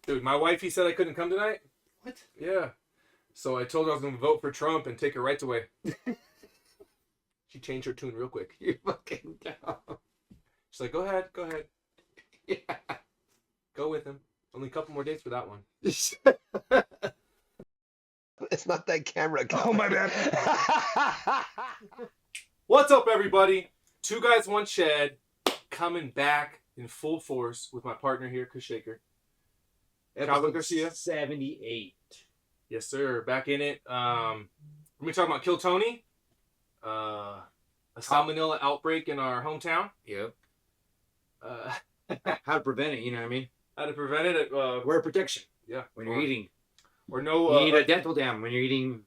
Dude, my wifey said I couldn't come tonight. What? Yeah. So I told her I was going to vote for Trump and take her rights away. She changed her tune real quick. You fucking dumb. She's like, go ahead. Yeah. Go with him. Only a couple more days for that one. It's not that camera. Oh, my bad. What's up, everybody? Two Guys, One Shed, coming back in full force with my partner here, Shakker. Calvin Garcia. 78. Yes, sir. Back in it. We're going to be talking about Kill Tony. A salmonella outbreak in our hometown. Yep. How to prevent it, you know what I mean? How to prevent it. Wear protection. Yeah. When you're eating. Or no. You need a dental dam when you're eating.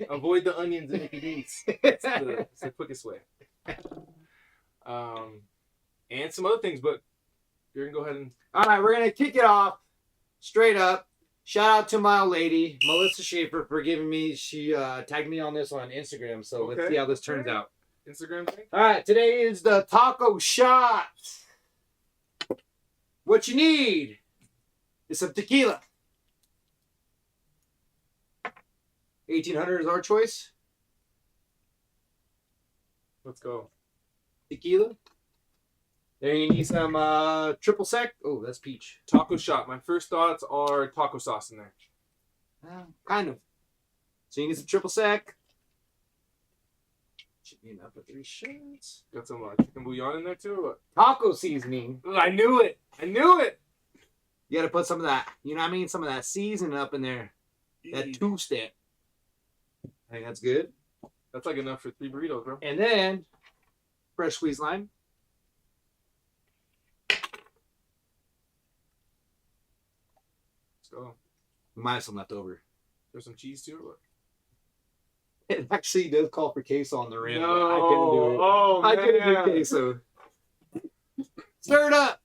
Avoid the onions and beans. It's the quickest way. And some other things, but you're going to go ahead and... All right, we're going to kick it off straight up. Shout out to my lady, Melissa Shaffer, for giving me, she tagged me on this on Instagram, so let's see how this turns out. Instagram thing? All right, today is the taco shot. What you need is some tequila. 1800 is our choice. Let's go. Tequila. Then you need some triple sec. Oh, that's peach. Taco shot. My first thoughts are taco sauce in there. Kind of. So you need some triple sec. Should be enough for 3 shots. Got some chicken bouillon in there too, or what? Taco seasoning. Ugh, I knew it. You gotta put some of that, you know what I mean? Some of that seasoning up in there. That 2-step. I think that's good. That's like enough for 3 burritos, bro. And then, fresh squeezed lime. Let's go. We might have some left over. There's some cheese too, or what? It actually does call for queso on the rim. No. But I couldn't do it. Oh, I couldn't do man. queso. Stir it up.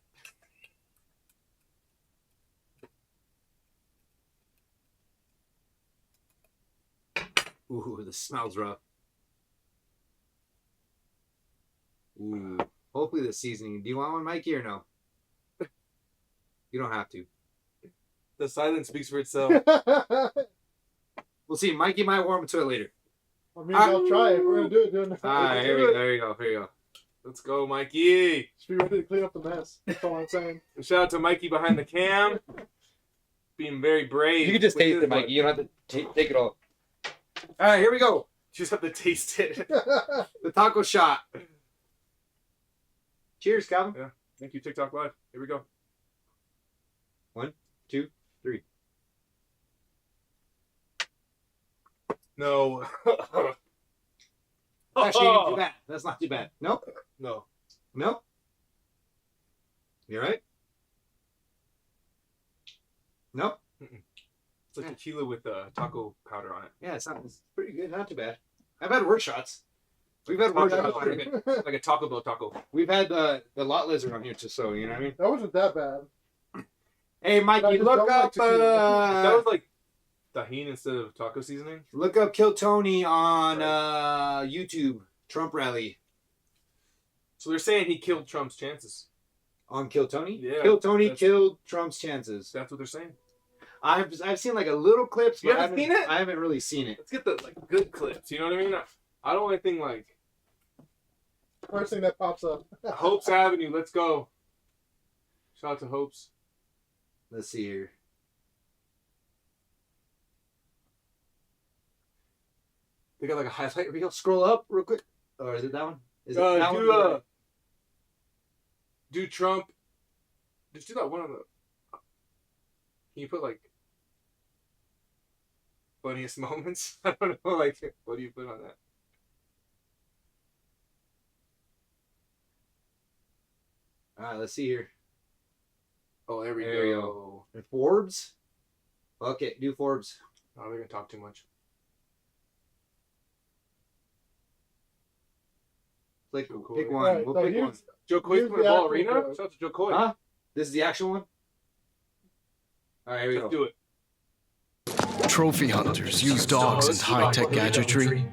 Ooh, this smells rough. Ooh. Hopefully the seasoning. Do you want one, Mikey, or no? You don't have to. The silence speaks for itself. We'll see. Mikey might warm to it later. I mean, I'll try it. We're going to do it. Doing All right, here you go. Let's go, Mikey. Just be ready to clean up the mess. That's all I'm saying. And shout out to Mikey behind the cam. Being very brave. You can just taste it, Mikey. You don't have to take it all. All right, here we go. You just have to taste it. The taco shot. Cheers, Calvin. Yeah. Thank you, TikTok Live. Here we go. 1, 2, 3. No. Actually, ain't too bad. That's not too bad. Nope. No. Nope. You right? Nope. It's like tequila with taco powder on it. Yeah, it's pretty good. Not too bad. I've had worse shots. We've had worse shots. Like a Taco Bell taco. We've had the lot lizard on here too, so you know what I mean? That wasn't that bad. Hey, Mikey, just look don't up. like tequila. That was like tahini instead of taco seasoning. Look up Kill Tony on YouTube. Trump rally So they're saying he killed Trump's chances. on Kill Tony. Yeah, Kill Tony that's- killed Trump's chances. That's what they're saying. I've seen like a little clips, You but haven't seen it? I haven't really seen it. Let's get the good clips. You know what I mean? I don't want anything like First thing that pops up. Hopes Avenue. Let's go. Shout out to Hopes. Let's see here. They got like a highlight reel. Scroll up real quick. Or is it that one? Is it that one? Do Trump. Just do that one on the. Can you put like funniest moments? I don't know. Like, what do you put on that? All right, let's see here. Oh, there we There we go. And Forbes. Okay, do Forbes. Oh, they're gonna talk too much. Like, Joe Coy. pick one. Right, We'll so pick one. here's- Joe Coy's Here's from the the Ball actual Arena. quote. Shout out to Joe Coy. Huh? This is the actual one? All right, here we Let's go. do it. Trophy hunters use dogs and high-tech gadgetry.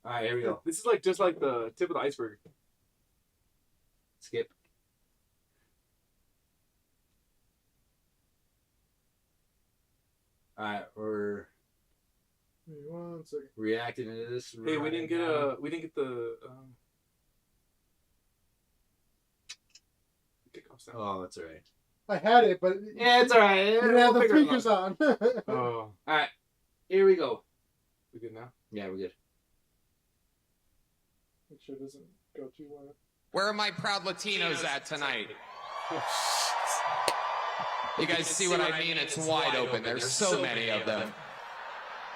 All right, here we go. This is like just like the tip of the iceberg. Skip. Alright, we're Give me 1 second. reacting to this. Hey, we didn't get the kickoff sound. Oh, that's alright. I had it, but Yeah, it's alright. you didn't have the speakers on. Oh, Alright, here we go. we good now? Yeah, we're good. Make sure it doesn't go too well. Where are my proud Latinos at tonight? You guys see what I mean? It's wide open. There's so many of them.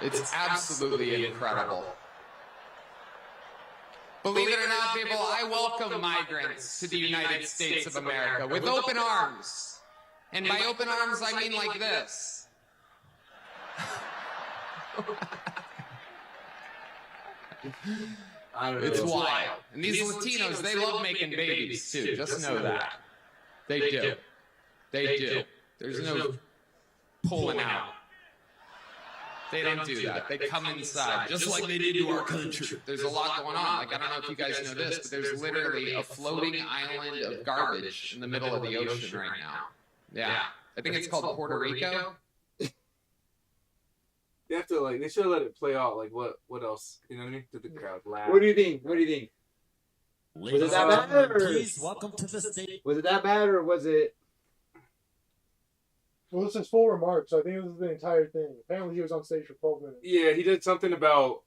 It's absolutely incredible. Believe it or not, people, I welcome migrants to the United States of America with open arms. And by open arms, I mean like this. I don't know. It's wild. And these Latinos, they love making babies too. Just know that. They do. They do. There's no pulling out. They don't do that. They come inside, just like they did to our country. There's a lot going on. Like, I don't know if you guys know this, but there's literally a floating island of garbage in the middle of the ocean right now. Yeah. I think it's called Puerto Rico. They have to they should have let it play out. Like what else? You know what I mean? Did the crowd laugh? What do you think? What do you think? Was it that bad, or Please welcome to the stage. was it that bad, or was it? Well, it's his full remarks. So I think this is the entire thing. Apparently, he was on stage for 12 minutes. Yeah, he did something about.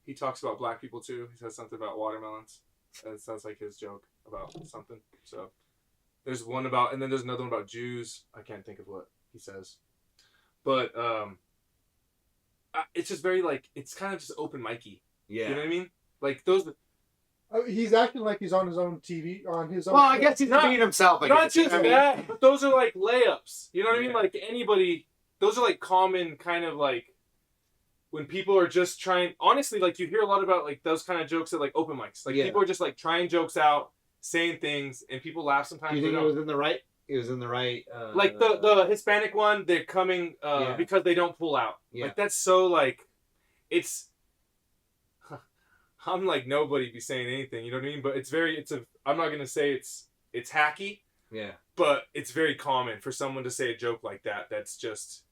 He talks about black people too. He says something about watermelons. It sounds like his joke about something. So there's one about, and then there's another one about Jews. I can't think of what he says, but it's just very it's kind of just open micy. Yeah. You know what I mean? Like those. He's acting like he's on his own TV, on his own. Well, I guess he's being himself. Not just that, but those are like layups. You know what I mean? Like anybody, those are like common kind of like when people are just trying. Honestly, like you hear a lot about like those kind of jokes at like open mics. Like people are just like trying jokes out, saying things, and people laugh sometimes. Do you think it was in the right? It was in the right. Like the Hispanic one, they're coming because they don't pull out. Yeah. Like that's so like, it's. I'm like nobody be saying anything, you know what I mean? But I'm not gonna say it's hacky. Yeah. But it's very common for someone to say a joke like that. That's just,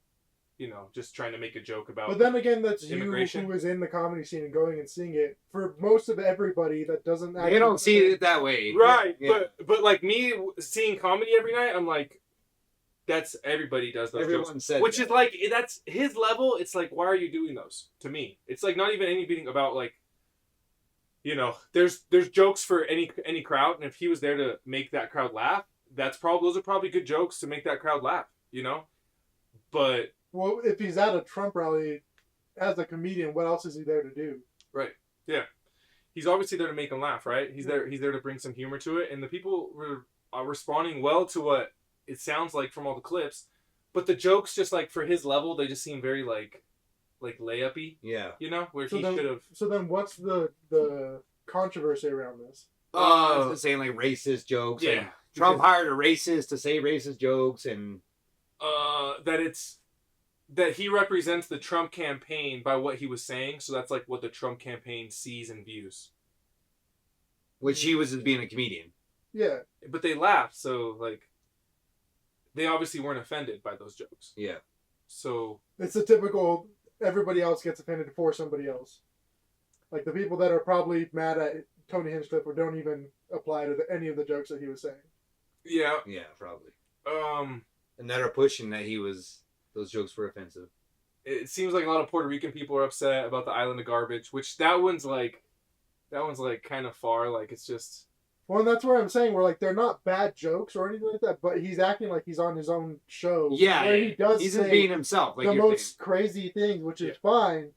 just trying to make a joke about. But then again, that's immigration. You who is in the comedy scene and going and seeing it. For most of everybody that doesn't. They don't see it that way. Right. Yeah. But like me seeing comedy every night, I'm like, that's everybody does those Everyone jokes. said Which that. is like that's his level. It's like, why are you doing those to me? It's like not even anything about like. There's jokes for any crowd, and if he was there to make that crowd laugh, those are probably good jokes to make that crowd laugh, But well, if he's at a Trump rally as a comedian, what else is he there to do? right, yeah, he's obviously there to make them laugh, right? He's there to bring some humor to it, and the people are responding well to what it sounds like from all the clips, but the jokes just like for his level, they just seem very like layup-y, Yeah. where he should have. So then, what's the controversy around this? Saying like racist jokes. Yeah. And Trump hired a racist to say racist jokes, and that he represents the Trump campaign by what he was saying, so that's like what the Trump campaign sees and views. which he was as being a comedian. Yeah. But they laughed, so like they obviously weren't offended by those jokes. Yeah. So it's a typical everybody else gets offended for somebody else. Like the people that are probably mad at Tony Hinchcliffe or don't even apply to any of the jokes that he was saying. Yeah. Yeah, probably. And that are pushing that those jokes were offensive. It seems like a lot of Puerto Rican people are upset about the island of garbage, which that one's like kind of far. Like it's just. Well, and that's where I'm saying they're not bad jokes or anything like that, but he's acting like he's on his own show. Yeah, where he does he's say just being himself. Like the most crazy things, which is fine,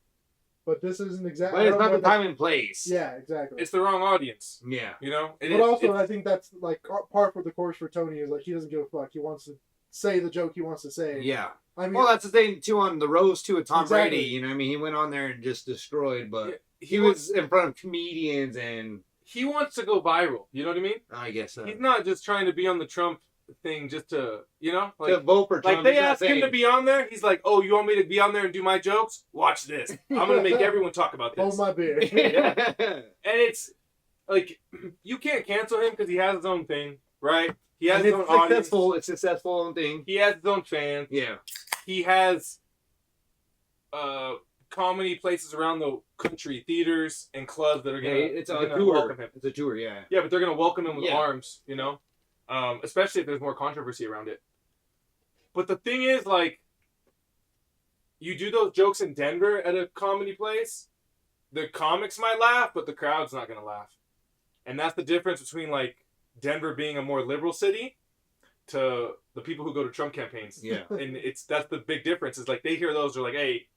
but this isn't exactly. But it's not the time and place. Yeah, exactly. It's the wrong audience. Yeah, But also, I think that's like par for the course for Tony is like he doesn't give a fuck. He wants to say the joke he wants to say. Yeah. I mean, well, that's the thing too on the roast too with Tom Exactly. Brady. You know what I mean? He went on there and just destroyed, but he was in front of comedians and. He wants to go viral. You know what I mean? I guess so. He's not just trying to be on the Trump thing just to, to vote for Trump. Like they asked him to be on there. He's like, "Oh, you want me to be on there and do my jokes? Watch this. I'm gonna make everyone talk about this." Hold my beer. Yeah. And it's like you can't cancel him because he has his own thing, right? He has his own audience. It's successful own thing. He has his own fans. Yeah. he has comedy places around the country, theaters and clubs that are gonna. It's a gonna tour. welcome him. It's a tour, yeah. Yeah, but they're gonna welcome him with Yeah. arms, you know, especially if there's more controversy around it. But the thing is, like, you do those jokes in Denver at a comedy place, the comics might laugh, but the crowd's not gonna laugh, and that's the difference between like Denver being a more liberal city to the people who go to Trump campaigns. Yeah. And that's the big difference. Is like they hear those, they're like, hey.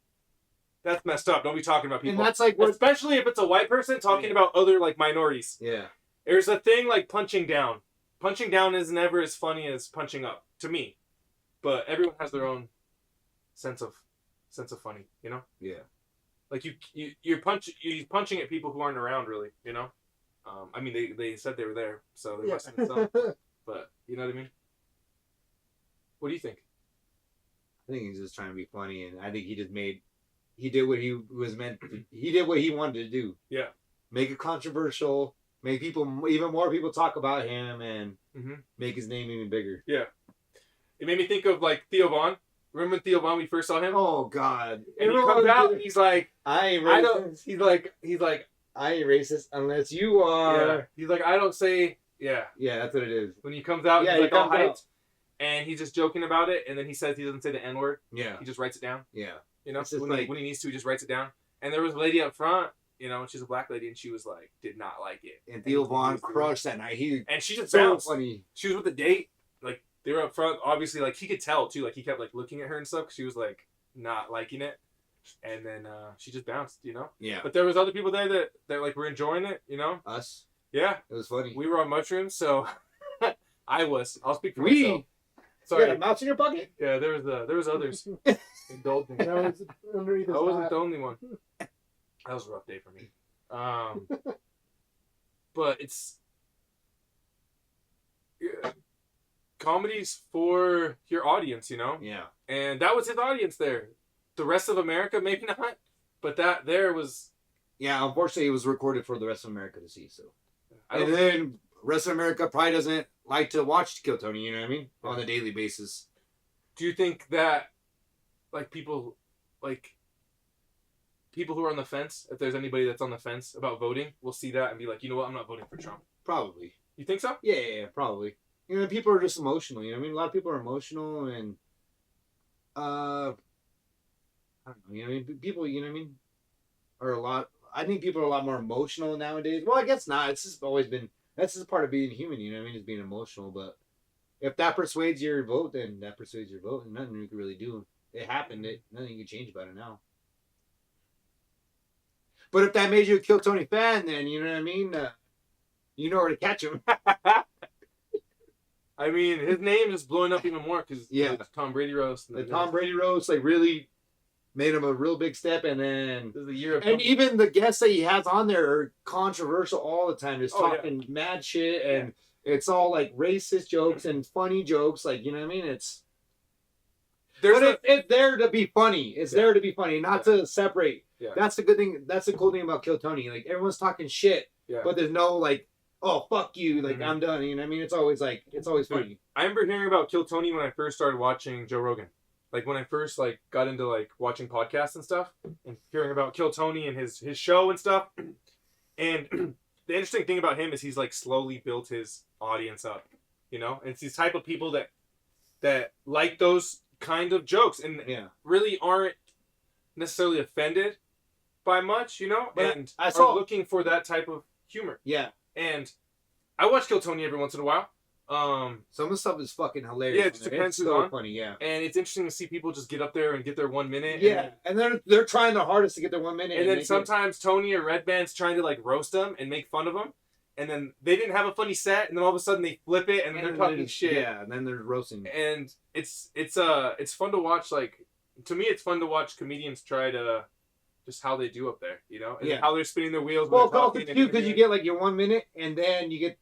That's messed up. Don't be talking about people. And that's like what... Especially if it's a white person talking about other like minorities. Yeah. There's a thing like punching down. Punching down is never as funny as punching up to me. But everyone has their own sense of funny, you know? Yeah. Like you're punching at people who aren't around really, you know? I mean they said they were there, so they must have been some. But you know what I mean? What do you think? I think he's just trying to be funny, and I think he did what he was meant to. He did what he wanted to do. Yeah. Make it controversial. Make even more people talk about him, and make his name even bigger. Yeah. It made me think of like Theo Von. Remember when Theo Von, we first saw him? Oh God! And he comes out and he's like, I ain't racist. He's like, I ain't racist unless you are. yeah. He's like, I don't say, yeah. Yeah, that's what it is. When he comes out, Yeah, he's he like all comes hyped, out. and he's just joking about it, and then he says he doesn't say the N word. Yeah. He just writes it down. Yeah. You know, It's just when like- he needs to, he just writes it down. And there was a lady up front, you know, and she's a black lady, and she was like, did not like it. And Theo Von crushed that night. And she just so bounced. funny. She was with a date, like they were up front. Obviously, like he could tell too. Like he kept like looking at her and stuff. 'Cause she was like not liking it, and then she just bounced, you know. Yeah. But there was other people there that like were enjoying it, you know. Us. Yeah, It was funny. we were on mushrooms, so I'll speak for We- myself. You got Sorry. a mouse in your pocket? Yeah, there was others indulging. That was underneath his I wasn't hat. the only one. That was a rough day for me. But it's comedy's for your audience, you know, Yeah. and that was his audience there. The rest of America, maybe not, but that there was. Yeah, unfortunately, it was recorded for the rest of America to see. So, I don't and then rest of America probably doesn't like to watch Kill Tony. You know what I mean? On a daily basis. Do you think that, like people who are on the fence, if there's anybody that's on the fence about voting, will see that and be like, you know what, I'm not voting for Trump. Probably. You think so? Yeah, probably. You know, people are just emotional. You know what I mean? A lot of people are emotional, and I don't know. You know what I mean? People, you know what I mean, are a lot. I think people are a lot more emotional nowadays. Well, I guess not. It's just always been. That's just part of being human. You know what I mean? Is being emotional. But if that persuades your vote, then that persuades your vote, and nothing you can really do. It happened. Nothing you can change about it now. But if that made you a Kill Tony fan, then you know what I mean. You know where to catch him. I mean, his name is blowing up even more because Tom Brady roast. The Tom Brady roast like really made him a real big step, and then This is the year of and even the guests that he has on there are controversial all the time, just Oh, yeah. talking mad shit, and it's all like racist jokes and funny jokes, like you know what I mean. It's it's there to be funny. It's there to be funny, not to separate. Yeah. That's the good thing. That's the cool thing about Kill Tony. Like everyone's talking shit, but there's no like, oh fuck you, like I'm done. You know what I mean? It's always funny. I remember hearing about Kill Tony when I first started watching Joe Rogan. Like when I first like got into like watching podcasts and stuff, and hearing about Kill Tony and his show and stuff. And the interesting thing about him is he's like slowly built his audience up, you know. And it's these type of people that like those kind of jokes and really aren't necessarily offended by much, you know, But and I saw are looking for that type of humor. Yeah. And I watch Kill Tony every once in a while. Some of the stuff is fucking hilarious. Yeah, it just depends it's who's so on. funny, yeah. And it's interesting to see people just get up there and get their 1 minute. Yeah, and they're trying their hardest to get their 1 minute. And then sometimes Tony or Red Band's trying to like roast them and make fun of them. And then they didn't have a funny set, and then all of a sudden they flip it, and then they're talking shit. Yeah, and then they're roasting. And it's fun to watch. Like to me, it's fun to watch comedians try to just how they do up there, you know, and how they're spinning their wheels. Well, it's also too because you get like your 1 minute, and then you get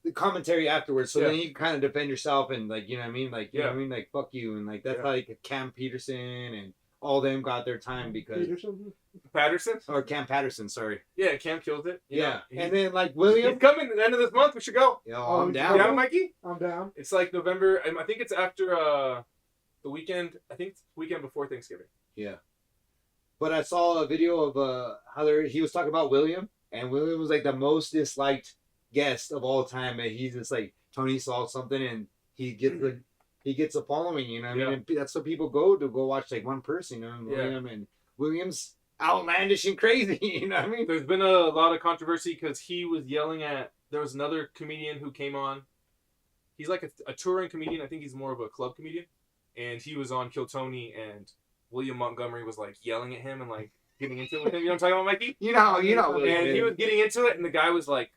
the commentary afterwards, so then you kind of defend yourself and like you know what I mean, like you know what I mean, like fuck you, and like that's like Cam Peterson and all them got their time because Patterson or Cam Patterson, sorry. Yeah, Cam killed it. Yeah, and then like William, he's coming at the end of this month. We should go. Yo, I'm down. You down, Mikey? I'm down. It's like November. I think it's after The weekend, I think it's the weekend before Thanksgiving. Yeah. But I saw a video of he was talking about William, and William was like the most disliked guest of all time. And he's just like Tony saw something and he gets a following, you know what I mean? And that's what people go watch like one person, you know, William and William's outlandish and crazy, you know what I mean? There's been a lot of controversy because he was yelling at, there was another comedian who came on. He's like a touring comedian. I think he's more of a club comedian. And he was on Kill Tony, and William Montgomery was like yelling at him and like getting into it with him. You know what I'm talking about, Mikey? You know. And he was getting into it, and the guy was like,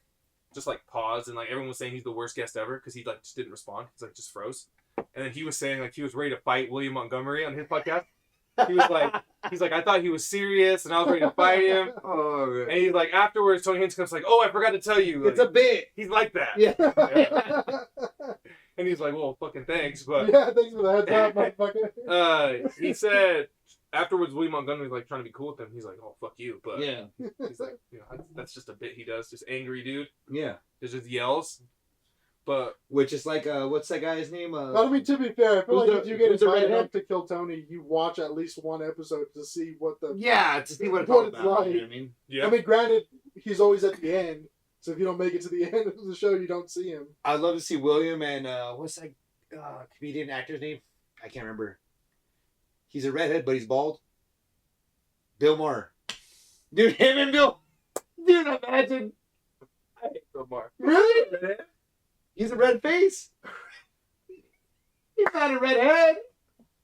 just like paused, and like everyone was saying he's the worst guest ever because he like just didn't respond. He's like just froze. And then he was saying like he was ready to fight William Montgomery on his podcast. He was like, I thought he was serious, and I was ready to fight him. Oh, man. And he's like, afterwards, Tony Hinchcliffe's like, oh, I forgot to tell you. Like, It's a bit. he's like that. Yeah. And he's like, well, fucking thanks, but Yeah, thanks for the heads up, motherfucker. he said afterwards, William Montgomery was like trying to be cool with him. He's like, oh, fuck you, but Yeah. he's like, you know, that's just a bit he does, just angry dude. Yeah. Just yells. But Which is like, what's that guy's name? I mean, to be fair, I feel who's like the- if you get who's the invited redhead? up to Kill Tony, you watch at least one episode to see what the... Yeah, to see what it's What all it's about. like. You know what I mean? yeah, I mean, granted, he's always at the end, so if you don't make it to the end of the show, you don't see him. I'd love to see William and what's that comedian actor's name? I can't remember. He's a redhead, but he's bald. Bill Maher. Dude, him and Bill. Dude, imagine. I hate Bill Maher. Really? He's a red face. He's not a red head.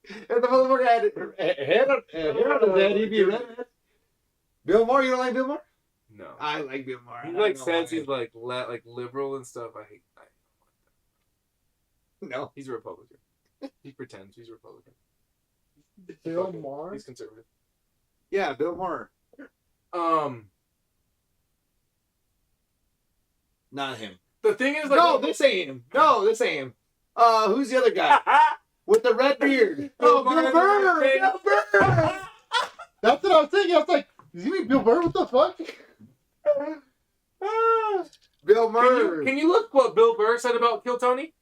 If the motherfucker had a head on his head, he'd be a redhead. Bill Maher, you don't like Bill Maher? No, I like Bill Maher. he I like don't know says why. he's like like liberal and stuff. I hate. No. He's a Republican. He pretends he's a Republican. Bill Fucking- Maher? He's conservative. Yeah, Bill Maher. Not him. The thing is, like, No, this ain't him. No, this ain't him. Who's the other guy? With the red beard. Bill Oh, Bill Maher. Burr! Bill Burr! That's what I was thinking. I was like, does he mean Bill Burr? What the fuck? Bill Burr. Can you look what Bill Burr said about Kill Tony?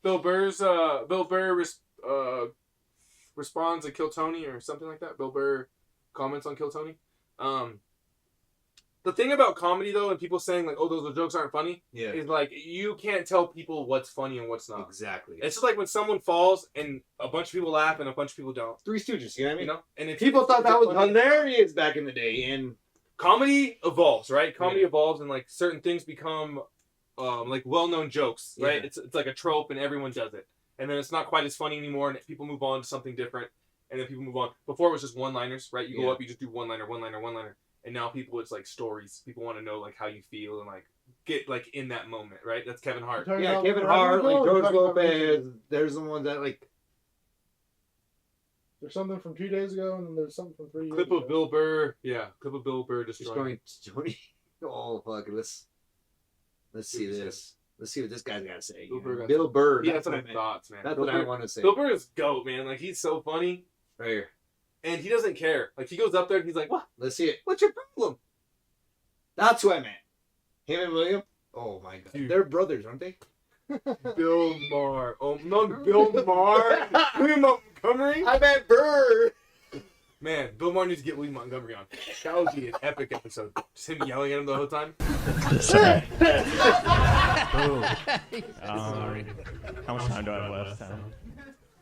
Bill Burr responds to Kill Tony or something like that. Bill Burr comments on Kill Tony. The thing about comedy though, and people saying like, "Oh, those jokes aren't funny," Yeah. is like you can't tell people what's funny and what's not. Exactly. It's just like when someone falls and a bunch of people laugh and a bunch of people don't. Three Stooges, you know what I mean? You know, and it's, People thought that was funny. hilarious back in the day, and Comedy evolves, right? Comedy Yeah. evolves, and like certain things become like well-known jokes, right? Yeah. It's like a trope, and everyone does it, and then it's not quite as funny anymore, and people move on to something different, and then people move on. Before it was just one-liners, right? You go Yeah. up, you just do one-liner, and now people it's like stories. People want to know like how you feel and like get like in that moment, right? That's Kevin Hart. Talking yeah, about Kevin forever Hart, ago, like or George talking about Lopez. recently? There's the ones that like There's something from 2 days ago, and then there's something from 3 years Clip ago. of Bill Burr, yeah, clip of Bill Burr just destroying. going. Oh fuck! Let's see this. Let's see what this guy's got to say. Bill Burr got- Bill Burr. Yeah, that's that's what what I I meant. thought, man. That's Bill what I Burr- want to say. Bill Burr is GOAT, man. Like he's so funny, Right here. and he doesn't care. Like he goes up there and he's like, "What? Let's see it. What's your problem?" That's what I meant. Him and William. Oh my god, Dude. they're brothers, aren't they? Bill Maher. Oh, no, Bill Maher. William Montgomery. I meant Burr. Man, Bill Maher needs to get William Montgomery on. That would be an epic episode. Just him yelling at him the whole time. Sorry. How much time do I have left?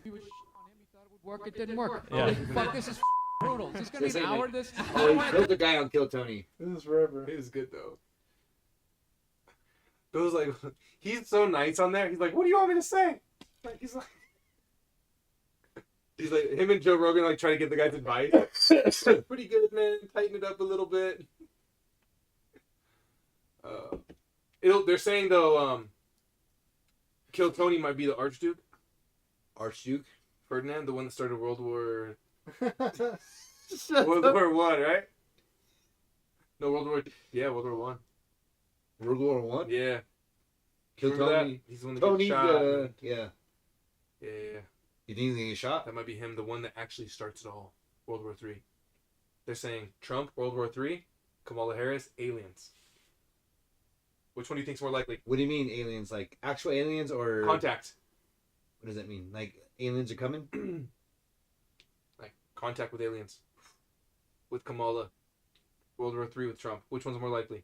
He was on him. He thought it would work. It didn't work. Yeah. Holy fuck, this is brutal. Is this gonna This be an ain't hour? it. This? Oh, he killed the guy on Kill Tony. This is forever. It is good though. Bill's like, he's so nice on there. He's like, "What do you want me to say?" Like, he's like, him and Joe Rogan like try to get the guy's advice. Pretty good, man. Tighten it up a little bit. They're saying though, Kill Tony might be the Archduke Archduke. Ferdinand, the one that started World War Shut World up. War One, right? No, World War One. World War One. Yeah. Kill Remember Tony. that? He's the one that Tony. gets shot. Yeah. Yeah. You think he's gonna get shot? That might be him, the one that actually starts it all. World War III. They're saying Trump, World War III, Kamala Harris, aliens. Which one do you think's more likely? What do you mean aliens? Like actual aliens or Contact. What does that mean? Like aliens are coming? Contact with aliens. With Kamala. World War III with Trump. Which one's more likely?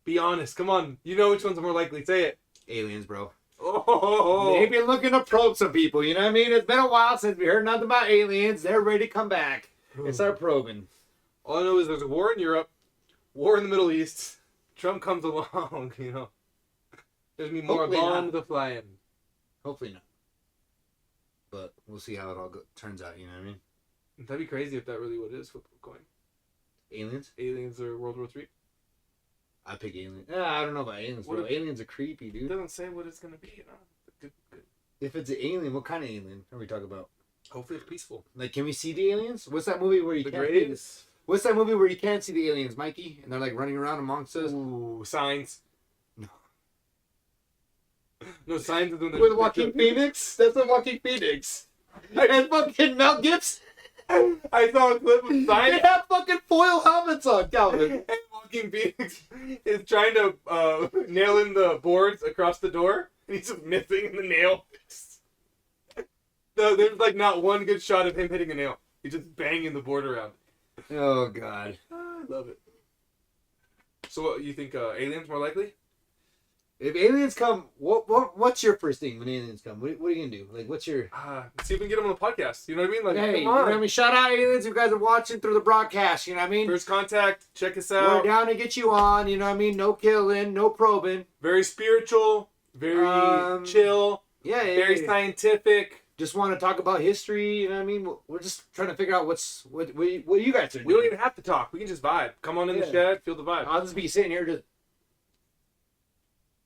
Be honest. Come on. You know which one's more likely. Say it. Aliens, bro. Oh. They've been looking to probe some people, you know what I mean? It's been a while since we heard nothing about aliens. They're ready to come back and start probing. All I know is there's a war in Europe, war in the Middle East. Trump comes along, you know. There's me more Hopefully bombs not. to flying. Hopefully not. But we'll see how it all turns out, you know what I mean? That'd be crazy if that really what it is going. Aliens? Aliens or World War III? I pick aliens. I don't know about aliens, bro. Aliens are creepy, It dude. doesn't say what it's gonna be, you know. Good. If it's an alien, what kind of alien are we talking about? Hopefully it's peaceful. Like, can we see the aliens? What's that movie where you The can't see greatest. What's that movie where you can't see the aliens, Mikey? And they're like running around amongst us? Ooh, Signs. No. No, Signs is when With Joaquin Phoenix? That's a Joaquin Phoenix. And fucking Mel Gibson. I saw a clip of They Signs. have fucking foil helmets on, Calvin. And Joaquin Phoenix is trying to nail in the boards across the door, and he's just missing the nail. No, there's like not one good shot of him hitting a nail. He's just banging the board around. Oh, God. I love it. So, what you think? Aliens more likely? If aliens come, what's your first thing when aliens come? What are you gonna do? Like, what's your... See if we can get them on the podcast. You know what I mean? Like, Hey, come you know what I on. mean? Shout out aliens if you guys are watching through the broadcast, you know what I mean? First contact. Check us We're out. down to get you on, you know what I mean? No killing, no probing. Very spiritual. Very chill. Yeah, Very yeah. scientific. Just want to talk about history, you know what I mean? We're just trying to figure out what you guys are doing. We don't even have to talk. We can just vibe. Come on in the Yeah. shed. Feel the vibe. I'll just be sitting here just...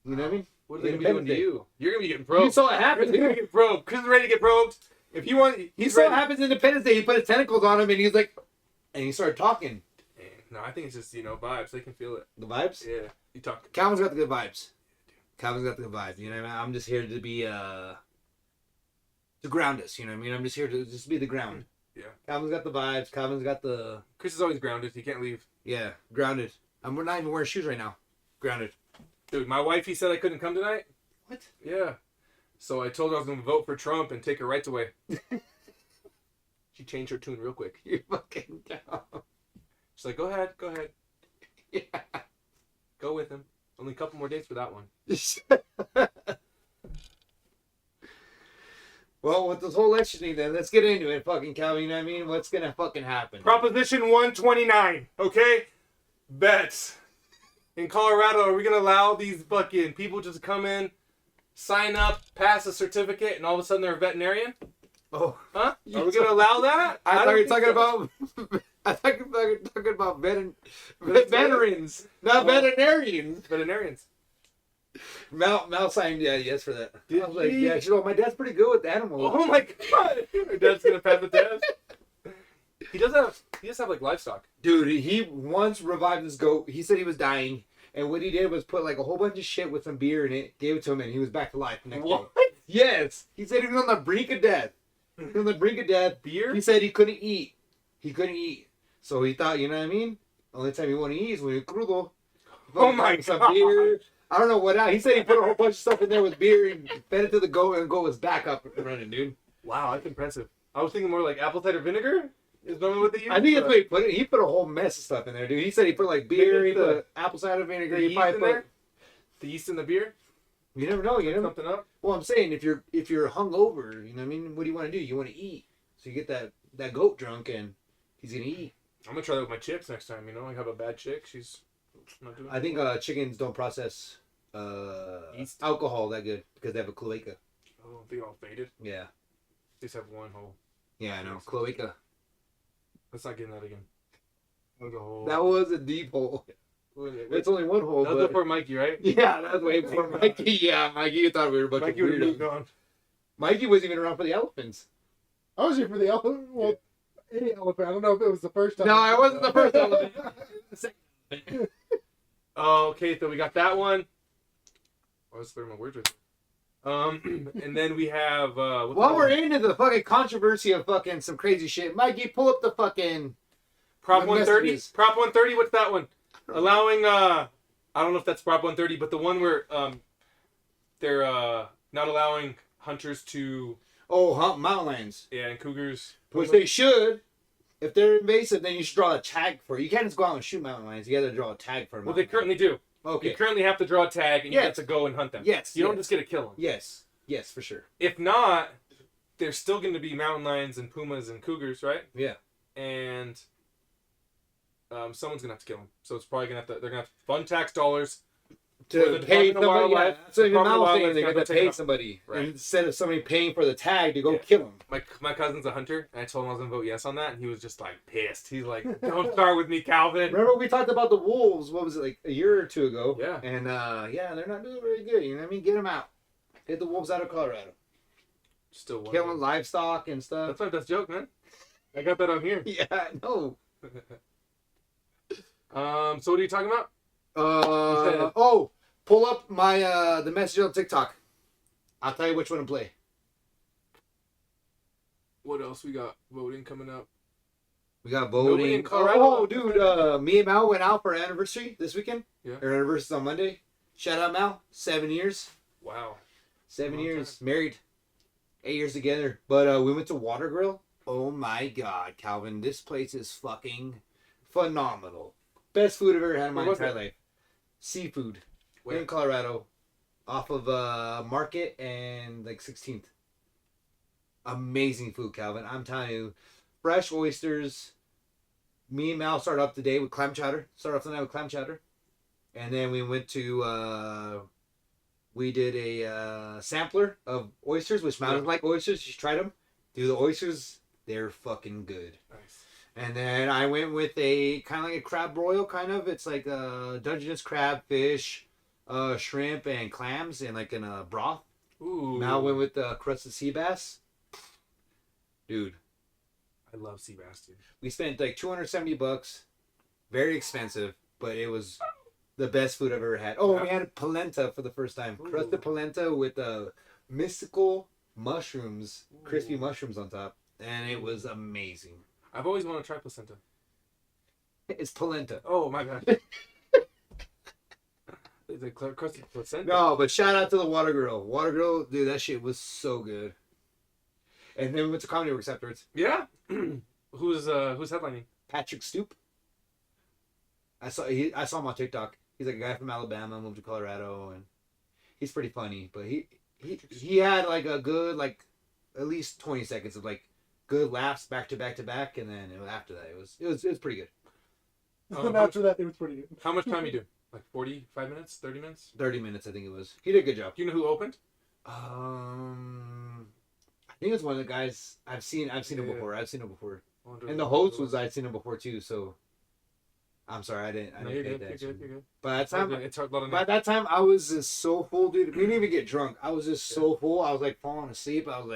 You know what I mean? What are they gonna be doing to you? You're gonna be getting probed. You saw it happen. You're gonna get probed. Chris is ready to get probed. If you want, He he's saw ready. it happens Independence Day. He put his tentacles on him and he's like... And he started talking. No, I think it's just vibes. They can feel it. The vibes? Yeah, you talk. Calvin's got the good vibes. Calvin's got the good vibes. You know what I mean? I'm just here to be to ground us. You know what I mean? I'm just here to just be the ground. Yeah. Calvin's got the vibes. Calvin's got the Chris is always grounded. He can't leave. grounded. We're not even wearing shoes right now. Grounded. Dude, my wife, he said I couldn't come tonight. What? Yeah. So I told her I was gonna vote for Trump and take her rights away. She changed her tune real quick. You're fucking down. She's like, go ahead. Yeah. Go with him. Only a couple more days for that one. Well, with this whole election thing, then let's get into it, fucking Calvin. You know what I mean? What's gonna fucking happen? Proposition 129. Okay. Bets. In Colorado, are we gonna allow these fucking people just to come in, sign up, pass a certificate, and all of a sudden they're a veterinarian? Oh, Huh? Are we gonna allow that? I thought don't you were think talking so. about. I thought you were talking about veterans, not veterinarians. Veterinarians. Mal signed yes for that. Did I was like, he? yeah, you know, my dad's pretty good with animals. Oh my god! Your dad's gonna pass the test. He does have like livestock. Dude, he once revived his goat. He said he was dying, and what he did was put like a whole bunch of shit with some beer in it, gave it to him, and he was back to life the next What? day. Yes, he said he was on the brink of death. He was on the brink of death. Beer? He said he couldn't eat. So he thought, you know what I mean? Only time you want to eat is when you're crudo. Oh my Some God. beer. I don't know what else. He said he put a whole bunch of stuff in there with beer and fed it to the goat, and the goat was back up and running, dude. Wow, that's impressive. I was thinking more like apple cider vinegar is normally what they use. I think that's what he put. He put a whole mess of stuff in there, dude. He said he put like beer, he put apple cider vinegar, the he yeast probably in put. there. The yeast in the beer. You never know. You never. Something up. Well, I'm saying if you're hungover, you know what I mean. What do you want to do? You want to eat, so you get that goat drunk, and he's gonna eat. I'm gonna try that with my chicks next time. You know, I have a bad chick. She's not doing. I think chickens don't process Yeast? alcohol that good because they have a cloaca. Oh, they all faded. Yeah. Just have one hole. Yeah, I know. Cloaca. Let's not get in that again. That was a hole. That was a deep hole. It's only one hole. That was But... before Mikey, right? Yeah, that's way before Mikey. Yeah, Mikey, you thought we were a bunch Mikey of would have been weirdos. gone. Mikey wasn't even around for the elephants. I was here for the elephant. Well, any elephant. I don't know if it was the first time. No, I wasn't the first elephant. The second elephant. Oh, okay, so we got that one. I was throwing my words right there. And then we have While we're into the fucking controversy of fucking some crazy shit, Mikey, pull up the fucking Prop the 130. messages. Prop 130. What's that one? Allowing I don't know if that's Prop 130, but the one where they're not allowing hunters to Oh, mountain lions. Yeah, and cougars. Which they should. If they're invasive, then you should draw a tag for it. You can't just go out and shoot mountain lions. You got to draw a tag for them. Well, they currently do. Okay. You currently have to draw a tag, and you get to go and hunt them. Yes. You don't just get to kill them. Yes. Yes, for sure. If not, there's still going to be mountain lions and pumas and cougars, right? Yeah. And someone's going to have to kill them. So it's probably going to have to. They're going to have to fund tax dollars To pay somebody. Yeah. So even now Wildlife, they got to pay somebody right. instead of somebody paying for the tag to go kill them. My cousin's a hunter, and I told him I was going to vote yes on that, and he was just like pissed. He's like, "Don't start with me, Calvin." Remember we talked about the wolves? What was it, like a year or two ago? Yeah. And they're not doing very good. You know what I mean? Get them out. Get the wolves out of Colorado. Still one. Killing livestock and stuff. That's not a best joke, man. I got that on here. Yeah, no. So what are you talking about? Pull up my the message on TikTok. I'll tell you which one to play. What else we got? Voting coming up. We got Nobody voting. in Colorado. Oh, dude, me and Mal went out for our anniversary this weekend. Yeah. Our anniversary's on Monday. Shout out, Mal. 7 years. Wow. 7 Long years. Married. 8 years together. But we went to Water Grill. Oh my God, Calvin. This place is fucking phenomenal. Best food I've ever had in my entire life. Seafood. Where? In Colorado. Off of Market and like 16th. Amazing food, Calvin. I'm telling you. Fresh oysters. Me and Mal started off the day with clam chowder. Started off the night with clam chowder. And then we went to... we did a sampler of oysters, which Mal doesn't like oysters. She tried them. Dude, the oysters, they're fucking good. Nice. And then I went with a kind of like a crab broil, kind of. It's like a Dungeness crab, fish, shrimp, and clams, and like in a broth. Ooh. Mal went with the crusted sea bass. Dude, I love sea bass, dude. we spent like $270. Very expensive, but it was the best food I've ever had. Oh, we had polenta for the first time. Ooh. Crusted polenta with mystical mushrooms, crispy mushrooms on top. And it was amazing. I've always wanted to try placenta. It's polenta. Oh, my God. The crusted placenta? No, but shout out to the Water Grill. Water Grill, dude, that shit was so good. And then we went to Comedy Works afterwards. Yeah? Who's headlining? Patrick Stoop. I saw him on TikTok. He's like a guy from Alabama, moved to Colorado, and he's pretty funny. But he had like a good like at least 20 seconds of like good laughs back to back to back, and then after that it was pretty good. And after that, it was pretty good. How much time you do? Like 45 minutes? 30 minutes? 30 minutes, I think it was. He did a good job. Do you know who opened? I think it's one of the guys I've seen him before. I've seen him before. Wonder And the host was I'd seen him before too, so I'm sorry I didn't No, pay you're good. attention. You're good. By that It's hard, a lot of by that time I was just so full, dude. We didn't even get drunk. I was just so full. I was like falling asleep. I was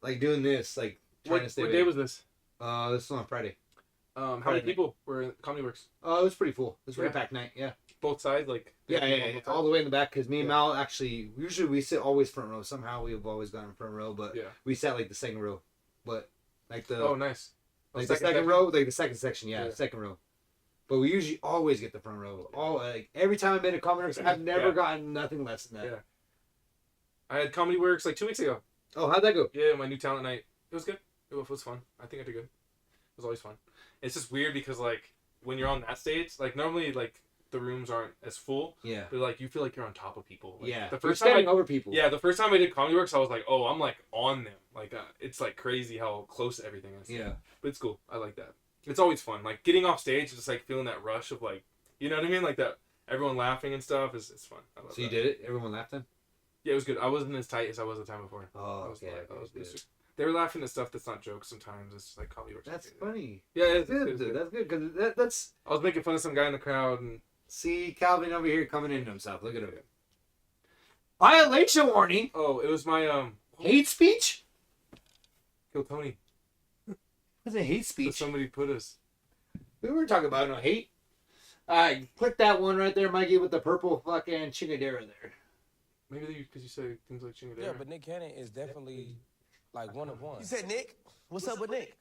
like doing this, like trying to stay What awake. day was this? This was on Friday. How many Friday. people were in Comedy Works? It was pretty full. It was a pretty Yeah. packed night. Yeah. Both sides? Like Yeah. All the way in the back because me and Mal actually usually we sit always front row. Somehow we've always gotten front row, but Yeah. we sat like the second row. But like the Oh, nice. Oh, like the second section? row, like the second section, Yeah. second row. But we usually always get the front row. All like every time I've been to Comedy Works, I've never Yeah. gotten nothing less than that. Yeah. I had Comedy Works like 2 weeks ago. Oh, how'd that go? Yeah, my new talent night. It was good. It was fun. I think I did good. It was always fun. It's just weird because like when you're on that stage, like normally like the rooms aren't as full, Yeah. but like you feel like you're on top of people. Like, Yeah. The You're first time standing over people. Yeah, the first time I did Comedy Works, I was like, oh, I'm like on them. Like it's like crazy how close everything is. Yeah. But it's cool. I like that. It's always fun. Like getting off stage, just like feeling that rush of like, you know what I mean? Like that everyone laughing and stuff is it's fun. I love So you that. did it? Everyone laughed then? Yeah, it was good. I wasn't as tight as I was the time before. Oh, I was okay. like, Okay, good. they were laughing at stuff that's not jokes sometimes. It's just like Comedy Works. That's funny. Yeah, it's Good, good. dude. That's good because that's I was making fun of some guy in the crowd and see Calvin over here coming into himself. Look at him. Violation warning. oh, it was my Hate speech. Kill Tony. What's a hate So speech? somebody put us. We were talking about no hate. Click that one right there, Mikey, with the purple fucking chingadera there. Maybe because you say things like chingadera. Yeah, but Nick Cannon is definitely like one of one. You said Nick? What's up with Nick?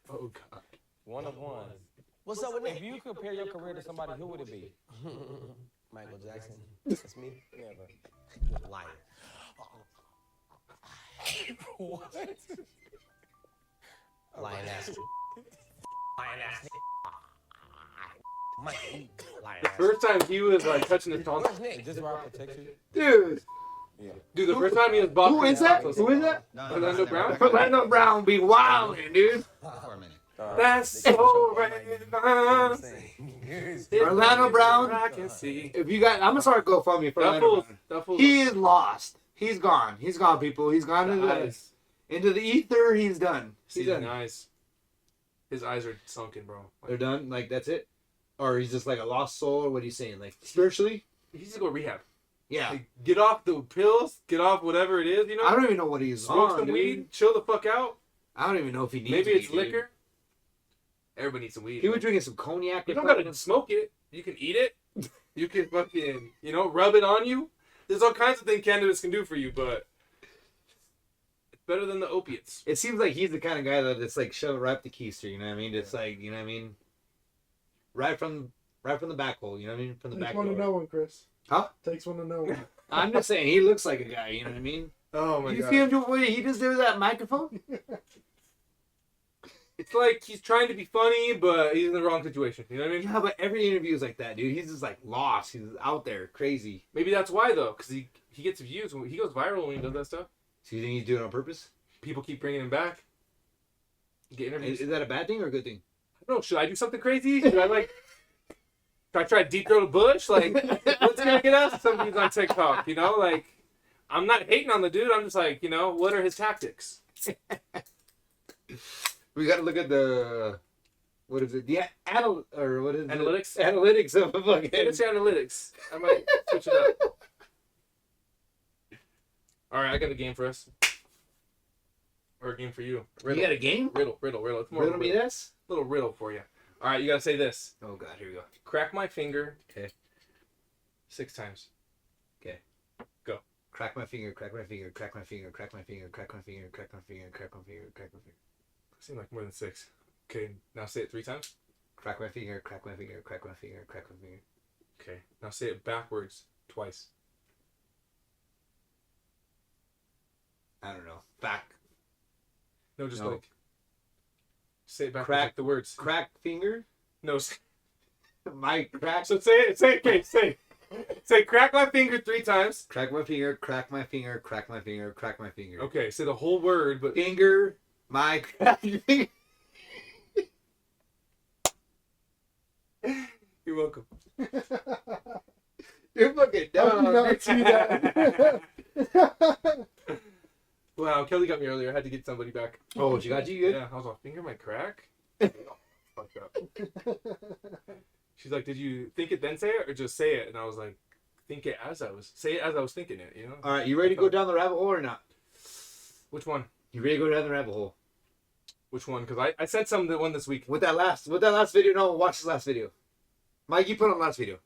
Oh God. One of one. What's up with If Nick? you compare your career to somebody, who would it be? Michael Jackson. That's me. Never. Liar. What? Lion ass. Lion ass. The first time he was like touching his tongue. Where's Nick? Just rock protect you. Dude. Dude, the first time he was boxing. Who is that? Who is that? Orlando Brown? Orlando Brown be wilding, dude. That's so random. Orlando Brown. I can see. If you got, I'm gonna start GoFundMe for Orlando Brown. He is lost. He's gone. He's gone, people. He's gone into the ether. He's done. He's done. Eyes. His eyes are sunken, bro. They're done. Like that's it. Or he's just like a lost soul. Or what are you saying? Like spiritually? He needs to go to rehab. Yeah. Like, get off the pills. Get off whatever it is. You know. I don't even know what he's Smoke on. some Dude. weed. Chill the fuck out. I don't even know if he needs. Maybe it's weed, liquor. Dude. Everybody needs some weed. He was drinking some cognac. You don't gotta smoke it. You can eat it. You can fucking, rub it on you. There's all kinds of things cannabis can do for you, but it's better than the opiates. It seems like he's the kind of guy that it's like shove it right up the keister. You know what I mean? It's like, you know what I mean? Right from the back hole. You know what I mean? From the back. Takes one to know one, Chris. Huh? Takes one to know one. I'm just saying he looks like a guy. You know what I mean? Oh my god! You see him do what he just did with that microphone? It's like he's trying to be funny, but he's in the wrong situation. You know what I mean? Yeah, but every interview is like that, dude. He's just like lost. He's out there, crazy. Maybe that's why though, because he gets views. He goes viral when he does that stuff. So you think he's doing it on purpose? People keep bringing him back. Get interviews. Is that a bad thing or a good thing? I don't know. Should I do something crazy? Should I try to deep throat a bush? Like, what's gonna get us? Somebody's on TikTok, Like, I'm not hating on the dude. I'm just like, what are his tactics? We got to look at the, what is it? What is Analytics? it? Analytics of a fucking. It's analytics. I might switch it up. All right, I got a game for us. Or a game for you. Riddle. You got a game? Riddle. It's more Riddle me this? Little riddle for you. All right, you got to say this. Oh, God, here we go. Crack my finger. Okay. 6 times. Okay. Go. Crack my finger, crack my finger, crack my finger, crack my finger, crack my finger, crack my finger, crack my finger, crack my finger. Seems like more than 6. Okay, now say it 3 times. Crack my finger, crack my finger, crack my finger, crack my finger. Okay, now say it backwards twice. I don't know. Back. No, just like say it backwards. Crack like the words. Crack finger. No. My crack. So say it. Say crack my finger 3 times. Crack my finger, crack my finger, crack my finger, crack my finger. Okay, say the whole word, but finger. My crack finger. You're welcome. You're fucking dumb. I did not see that. Wow, Kelly got me earlier. I had to get somebody back. Oh, she got you good? Yeah, I was like, finger my crack? Fucked up. She's like, did you think it then say it or just say it? And I was like, say it as I was thinking it, All right, you ready to go down the rabbit hole or not? Which one? You ready to go down the rabbit hole? Which one? Because I sent some that one this week. With that last video, no, watch this last video. Mike, you put on the last video.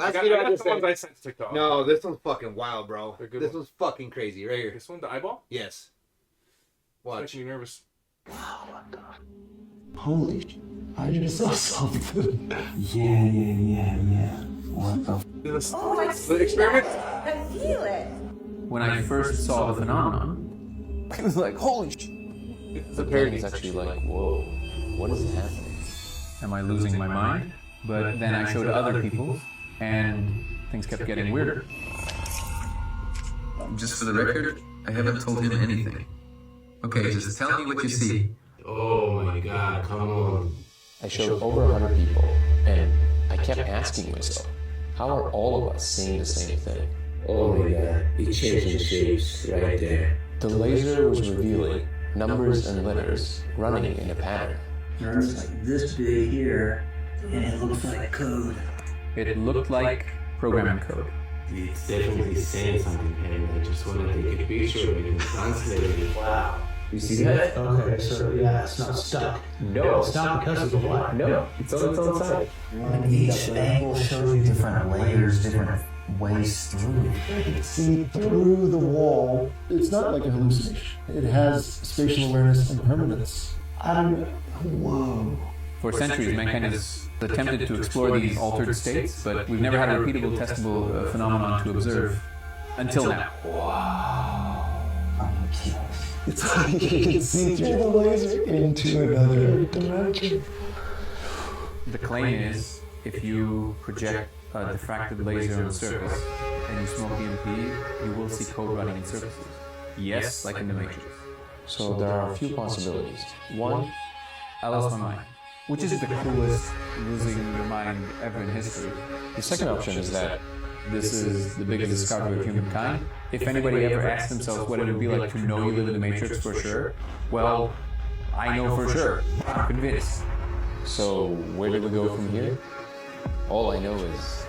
I got the ones I sent to TikTok. No, this one's fucking wild, bro. This ones. one's fucking crazy, right here. This one, the eyeball? Yes. Watch. Making you nervous. Holy shit. I just saw something. Yeah. What the The experiment? I feel it. When I first saw the phenomenon, I was like, holy shit. It's a parody. It's actually like, whoa, what is happening? am I losing my mind? But then I showed other people, and things kept getting weirder. Just for the record, I haven't told him anything. Okay, just tell me what you see. Oh my god, come on. I showed over 100 people, and I kept asking myself, how are all of us seeing the same thing? Oh my god, it's changing shapes right there. The laser was revealing numbers and letters running in a pattern. It's like this big here, and it looks like code. It looked like programming code. It's definitely saying something, and I just want to take a picture of it and translate it. Wow. You see that? Okay, so yeah, it's not stuck. No. It's not because of the light. No, it's on its own side. And each angle shows you different layers, different ways through. You can see through the wall. It's not like a hallucination. It has spatial awareness and permanence. Whoa. For centuries, mankind has attempted to explore these altered states, but we've never had a repeatable, testable phenomenon to observe until now. Wow. It's like you can see through the laser into another dimension. The claim is, if you project a diffracted laser on the surface and you smoke DMT, you will see code running in surfaces. Yes, like in the Matrix. So there are a few possibilities. One, I lost my mind, which is the coolest losing your mind ever in history. the second option is that This is the biggest discovery of humankind. If anybody ever asked themselves what it would be like to know you live in the Matrix for sure, well, I know for sure. I'm convinced. So where do we go from here? All I know is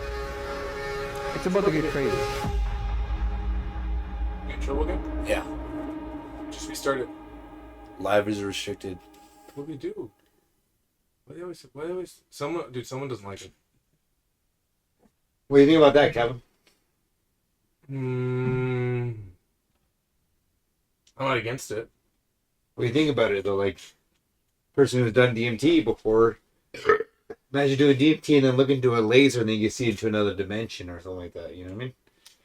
It's about to get crazy. You in trouble again? Yeah. Just restarted. Live is restricted. What do we do? Why they always, someone doesn't like it. What do you think about that, Kevin? I'm not against it. What do you think about it, though? Like, person who's done DMT before, imagine doing DMT and then look into a laser and then you see into another dimension or something like that. You know what I mean?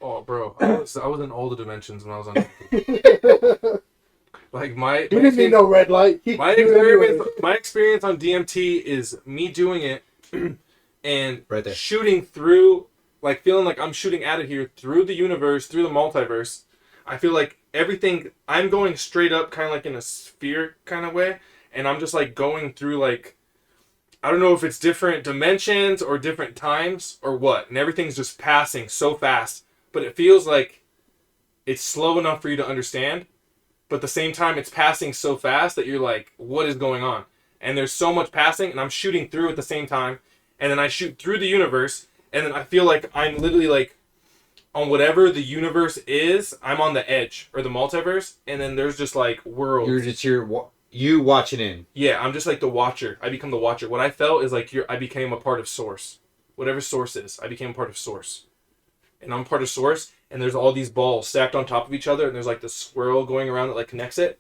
Oh, bro, I was in all the dimensions when I was on. Like He didn't need no red light. My experience on DMT is me doing it and right there. shooting through, like feeling like I'm shooting out of here through the universe, through the multiverse. I feel like everything, I'm going straight up kind of like in a sphere kind of way. And I'm just like going through like, I don't know if it's different dimensions or different times or what. And everything's just passing so fast. But it feels like it's slow enough for you to understand. But at the same time, it's passing so fast that you're like, what is going on? And there's so much passing, and I'm shooting through at the same time. And then I shoot through the universe, and then I feel like I'm literally like, on whatever the universe is, I'm on the edge, or the multiverse, and then there's just like worlds. You're just you watching in. Yeah, I'm just like the watcher. I become the watcher. What I felt is like I became a part of Source. Whatever Source is, I became a part of Source. And I'm part of Source, and there's all these balls stacked on top of each other, and there's like the swirl going around that like connects it.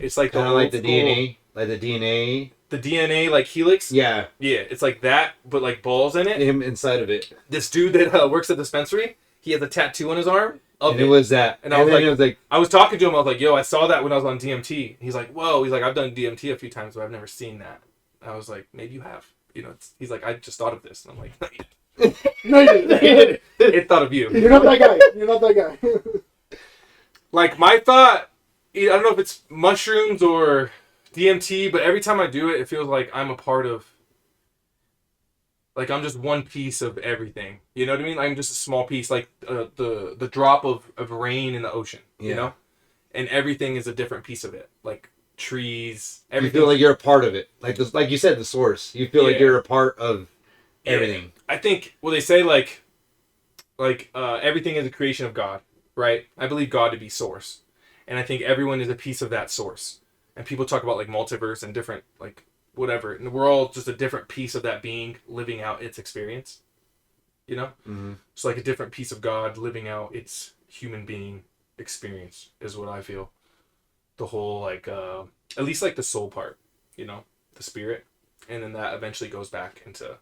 It's like kind of like the DNA, like the DNA. The DNA like helix. Yeah. Yeah, it's like that, but like balls in it. Him inside of it. This dude that works at the dispensary, he has a tattoo on his arm. And it was that. And I was like, I was talking to him. I was like, yo, I saw that when I was on DMT. He's like, whoa. He's like, I've done DMT a few times, but I've never seen that. I was like, maybe you have. You know, he's like, I just thought of this. And I'm like, no, you didn't. No, you didn't. It thought of you. You're not that guy. You're not that guy. Like, my thought, I don't know if it's mushrooms or DMT, but every time I do it, it feels like I'm a part of, like I'm just one piece of everything. You know what I mean? I'm just a small piece, like the drop of rain in the ocean, you know? And everything is a different piece of it. Like trees, everything. You feel like you're a part of it. Like you said, the source. You feel like you're a part of everything. I think, well, they say like everything is a creation of God, right? I believe God to be source. And I think everyone is a piece of that source. And people talk about like multiverse and different, like whatever. And we're all just a different piece of that being living out its experience. You know? Mm-hmm. It's like a different piece of God living out its human being experience is what I feel. The whole like, at least like the soul part, you know? The spirit. And then that eventually goes back into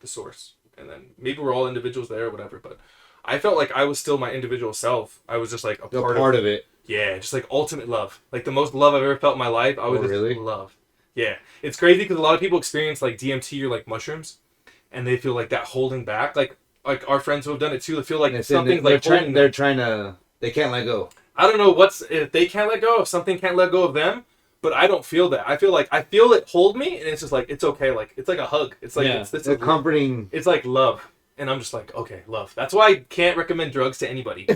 the source. And then maybe we're all individuals there or whatever, but I felt like I was still my individual self. I was just like a part of it. Yeah, just like ultimate love. Like the most love I've ever felt in my life. I was just really? love. Yeah. It's crazy because a lot of people experience like DMT or like mushrooms and they feel like that holding back. Like our friends who have done it too, they feel like something's like holding them. They can't let go. I don't know if they can't let go, if something can't let go of them, but I don't feel that. I feel it hold me and it's just like, it's okay. Like, it's like a hug. It's like, it's a comforting. It's like love. And I'm just like, okay, love. That's why I can't recommend drugs to anybody.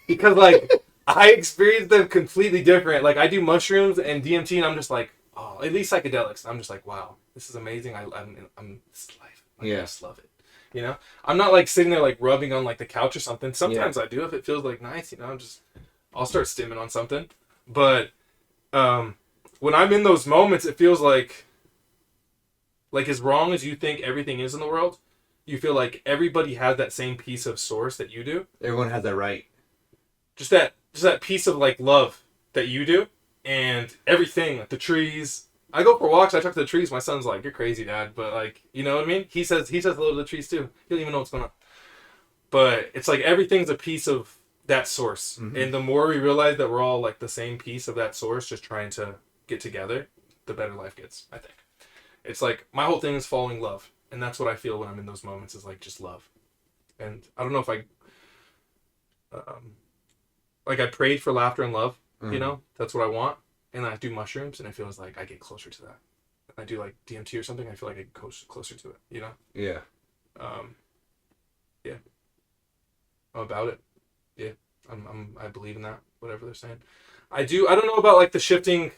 Because like, I experience them completely different. Like I do mushrooms and DMT and I'm just like, oh, at least psychedelics. I'm just like, wow, this is amazing. I'm this is life. I just love it. You know, I'm not like sitting there like rubbing on like the couch or something. Sometimes I do if it feels like nice. You know, I'll start stimming on something. But when I'm in those moments, it feels like as wrong as you think everything is in the world, you feel like everybody has that same piece of source that you do. Everyone has that right. Just that piece of like love that you do, and everything, like the trees. I go for walks. I talk to the trees. My son's like, "You're crazy, Dad," but like, you know what I mean. He says hello to the trees too. He doesn't even know what's going on. But it's like everything's a piece of that source. And the more we realize that we're all like the same piece of that source, just trying to get together, the better life gets, I think. It's like, my whole thing is following love. And that's what I feel when I'm in those moments, is like just love. And I don't know if I, like I prayed for laughter and love, you know, that's what I want. And I do mushrooms and it feels like I get closer to that. I do like DMT or something, I feel like I get closer to it, you know? Yeah. Yeah. I'm about it. Yeah. I believe in that, whatever they're saying. I don't know about like the shifting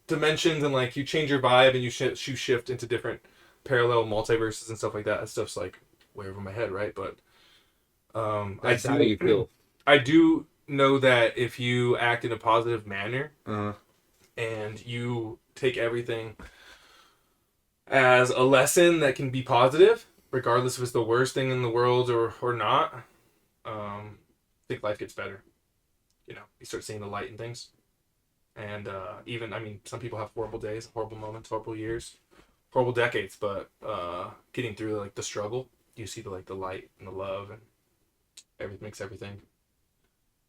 dimensions and like you change your vibe and you shift into different parallel multiverses and stuff like that. That stuff's like way over my head, right? But that's how you feel. I do know that if you act in a positive manner and you take everything as a lesson that can be positive, regardless if it's the worst thing in the world or not, I think life gets better. You know, you start seeing the light in things. And even, I mean, some people have horrible days, horrible moments, horrible years, horrible decades, but getting through like the struggle, you see the light and the love, and everything makes everything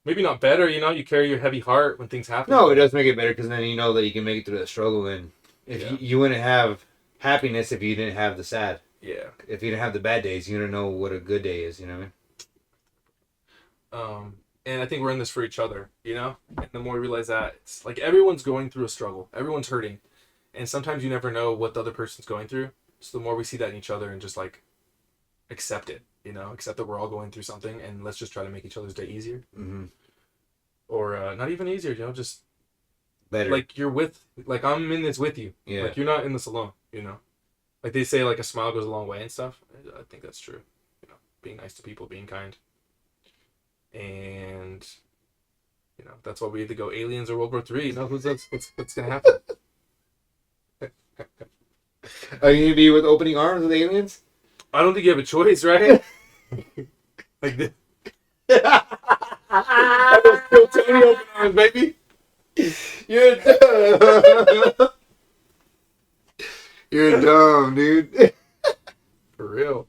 maybe not better. You know, you carry your heavy heart when things happen. No, it does make it better because then you know that you can make it through that struggle, and if you wouldn't have happiness if you didn't have the sad. Yeah. If you didn't have the bad days, you don't know what a good day is. You know what I mean? And I think we're in this for each other, you know? And the more we realize that, it's like everyone's going through a struggle. Everyone's hurting. And sometimes you never know what the other person's going through. So the more we see that in each other and just like accept it, you know? Accept that we're all going through something and let's just try to make each other's day easier. Or not even easier, you know? Just better. Like like I'm in this with you. Yeah. Like you're not in this alone, you know? Like they say like a smile goes a long way and stuff. I think that's true. You know, being nice to people, being kind. And, you know, that's why we either go Aliens or World War III. You know, what's going to happen? Are you going to be with opening arms with aliens? I don't think you have a choice, right? Like this. I was still Tony open arms, baby. You're dumb. You're dumb, dude. For real.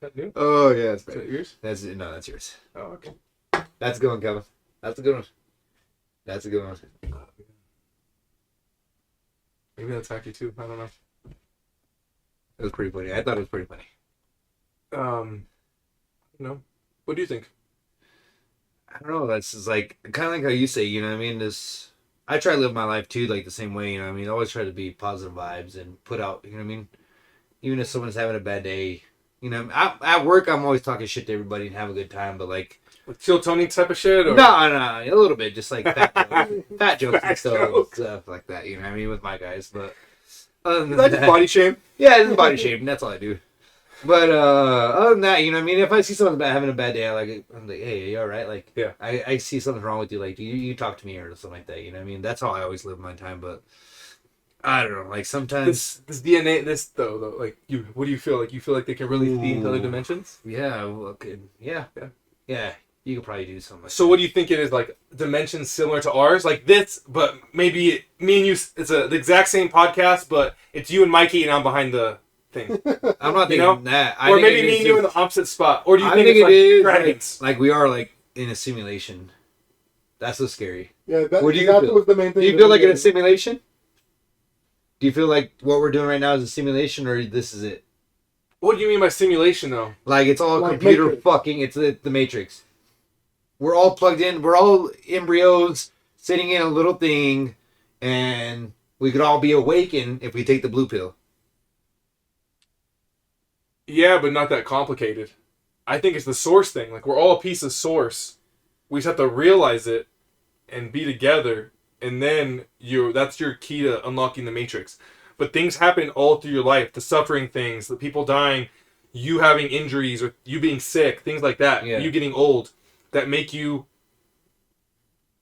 That new? Oh yeah, it's Is that yours? That's yours. Oh, okay. That's a good one, Kevin. That's a good one. That's a good one. Maybe that's hacky too. I don't know. It was pretty funny. I thought it was pretty funny. No. What do you think? I don't know. That's just like kind of like how you say. You know what I mean? I try to live my life too, like the same way. You know what I mean? I always try to be positive vibes and put out. You know what I mean? Even if someone's having a bad day. You know, at work, I'm always talking shit to everybody and have a good time, but like... Chill Tony type of shit? Or? No, a little bit, just like fat jokes and stuff like that, you know what I mean, with my guys, but... Other than that, body shame? Yeah, it's body shame, that's all I do. But other than that, you know what I mean, if I see someone having a bad day, I'm like, hey, are you alright? Like, yeah. I see something wrong with you, like, you talk to me or something like that, you know what I mean? That's how I always live my time, but... I don't know, like sometimes this DNA, though, like what do you feel like? You feel like they can really see into other dimensions? Yeah, okay, yeah. You could probably do something. Like so, what do you think it is? Like dimensions similar to ours, like this, but maybe me and you, it's the exact same podcast, but it's you and Mikey, and I'm behind the thing. I'm not thinking that. Or maybe me and you in the opposite spot. Or do you think it's like dragons? Like we are like in a simulation. That's so scary. Yeah, what do you that feel? Was the main thing. Do you feel like in a simulation? Do you feel like what we're doing right now is a simulation, or this is it? What do you mean by simulation, though? Like it's all like computer Matrix. Fucking. It's the Matrix. We're all plugged in. We're all embryos sitting in a little thing, and we could all be awakened if we take the blue pill. Yeah, but not that complicated. I think it's the source thing. Like we're all a piece of source. We just have to realize it and be together. And then that's your key to unlocking the Matrix. But things happen all through your life. The suffering things, the people dying, you having injuries, or you being sick, things like that. Yeah. You getting old, that make you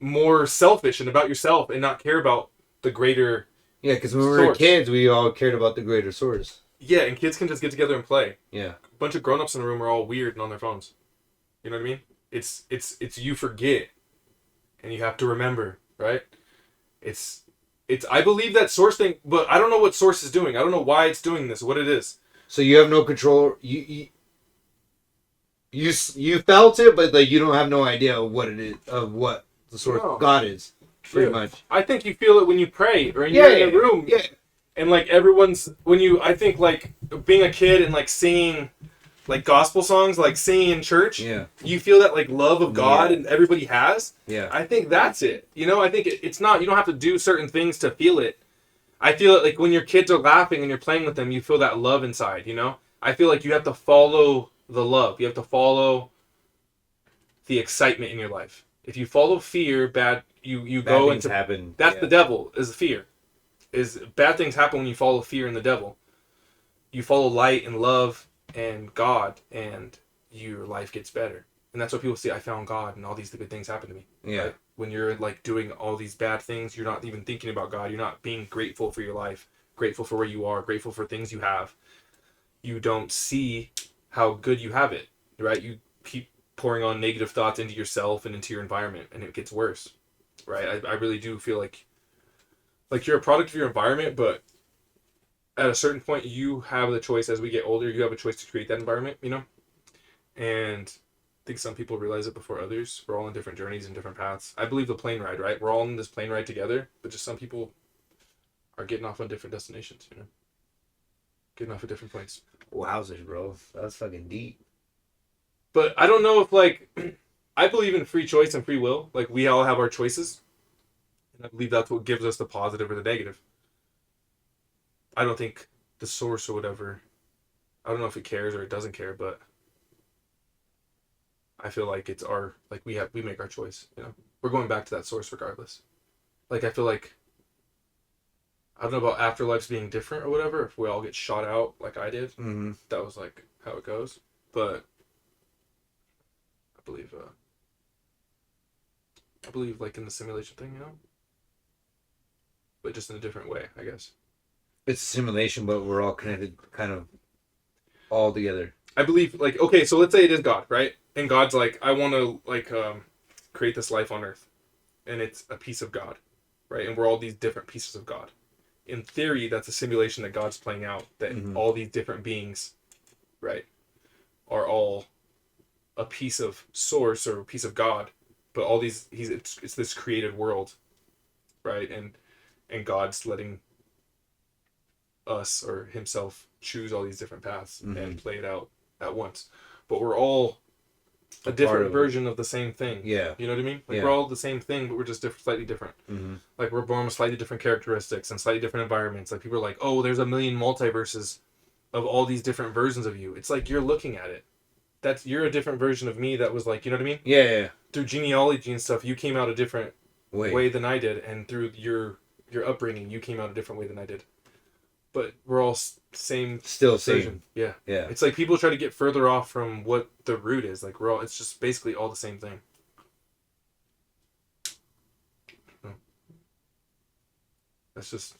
more selfish and about yourself and not care about the greater Yeah, because when we were kids, we all cared about the greater source. Yeah, and kids can just get together and play. Yeah. A bunch of grown-ups in the room are all weird and on their phones. You know what I mean? It's you forget. And you have to remember, right? It's I believe that source thing, but I don't know what source is doing. I don't know why it's doing this, what it is. So you have no control. you felt it, but like you don't have no idea of what it is, of what the source of God is. Pretty much. I think you feel it when you pray or you're in a room. Yeah. And like everyone's I think like being a kid and like singing like gospel songs, like singing in church. Yeah. You feel that like love of God and everybody has. Yeah. I think that's it. You know, I think it's not. You don't have to do certain things to feel it. I feel it like when your kids are laughing and you're playing with them, you feel that love inside. You know. I feel like you have to follow the love. You have to follow the excitement in your life. If you follow fear, you Bad go things into happen. That's the devil. Is fear. Is bad things happen when you follow fear and the devil. You follow light and love and God, and your life gets better. And that's what people say. I found God, and all these good things happen to me. Yeah. Right? When you're like doing all these bad things, you're not even thinking about God. You're not being grateful for your life, grateful for where you are, grateful for things you have. You don't see how good you have it, right? You keep pouring on negative thoughts into yourself and into your environment, and it gets worse, right? I really do feel like you're a product of your environment, but at a certain point, you have the choice. As we get older, you have a choice to create that environment, you know? And I think some people realize it before others. We're all on different journeys and different paths. I believe the plane ride, right? We're all on this plane ride together, but just some people are getting off on different destinations, you know? Getting off at different points. Wowzers, bro. That's fucking deep. But I don't know if, like, I believe in free choice and free will. Like, we all have our choices. And I believe that's what gives us the positive or the negative. I don't think the source or whatever, I don't know if it cares or it doesn't care, but I feel like it's our, like, we make our choice, you know? We're going back to that source regardless. Like, I feel like, I don't know about afterlives being different or whatever, if we all get shot out like I did. Mm-hmm. That was, like, how it goes. But I believe, like, in the simulation thing, you know? But just in a different way, I guess. It's a simulation, but we're all connected kind of all together. I believe, like, okay, so let's say it is God, right? And God's like, I want to, like, create this life on Earth. And it's a piece of God, right? And we're all these different pieces of God. In theory, that's a simulation that God's playing out, that all these different beings, right, are all a piece of source or a piece of God. But all these, it's this created world, right? And God's letting us or himself choose all these different paths and play it out at once. But we're all a different version of the same thing. Yeah. You know what I mean? Like, we're all the same thing, but we're just slightly different. Mm-hmm. Like, we're born with slightly different characteristics and slightly different environments. Like, people are like, oh, there's a million multiverses of all these different versions of you. It's like, you're looking at it. You're a different version of me that was like, you know what I mean? Yeah. Through genealogy and stuff, you came out a different way than I did. And through your upbringing, you came out a different way than I did. But we're all same. Still version. same. Yeah. Yeah. It's like people try to get further off from what the root is. Like, it's just basically all the same thing. That's just,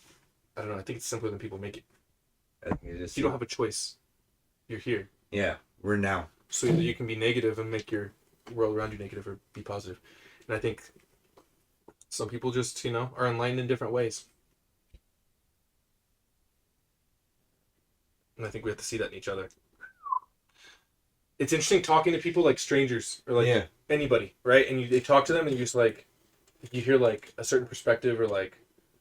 I don't know. I think it's simpler than people make it. You don't have a choice. You're here. Yeah. We're now. So either you can be negative and make your world around you negative, or be positive. And I think some people just, are enlightened in different ways. And I think we have to see that in each other. It's interesting talking to people like strangers or like anybody, right? And they talk to them and you just like, you hear like a certain perspective or like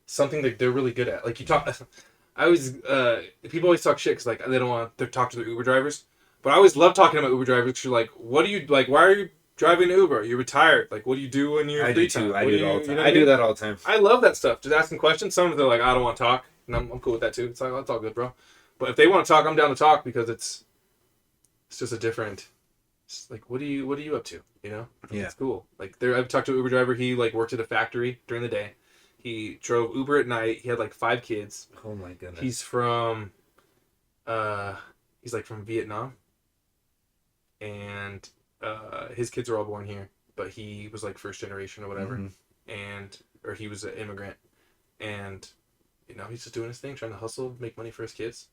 something that they're really good at. Like you talk, people always talk shit because like they don't want to talk to the Uber drivers. But I always love talking about Uber drivers because you're like, what do you, like, why are you driving Uber? You're retired. Like, what do you do when you're free time? I do that all the time. I love that stuff. Just asking questions. Some of them are like, I don't want to talk. And I'm cool with that too. It's like, that's all good, bro. But if they want to talk, I'm down to talk because it's just a different. It's like, what are you up to? You know? Yeah. It's cool. Like I've talked to an Uber driver. He like worked at a factory during the day. He drove Uber at night. He had like 5 kids. Oh my goodness. He's from, he's like from Vietnam. And his kids are all born here, but he was like first generation or whatever, or he was an immigrant, and he's just doing his thing, trying to hustle, make money for his kids.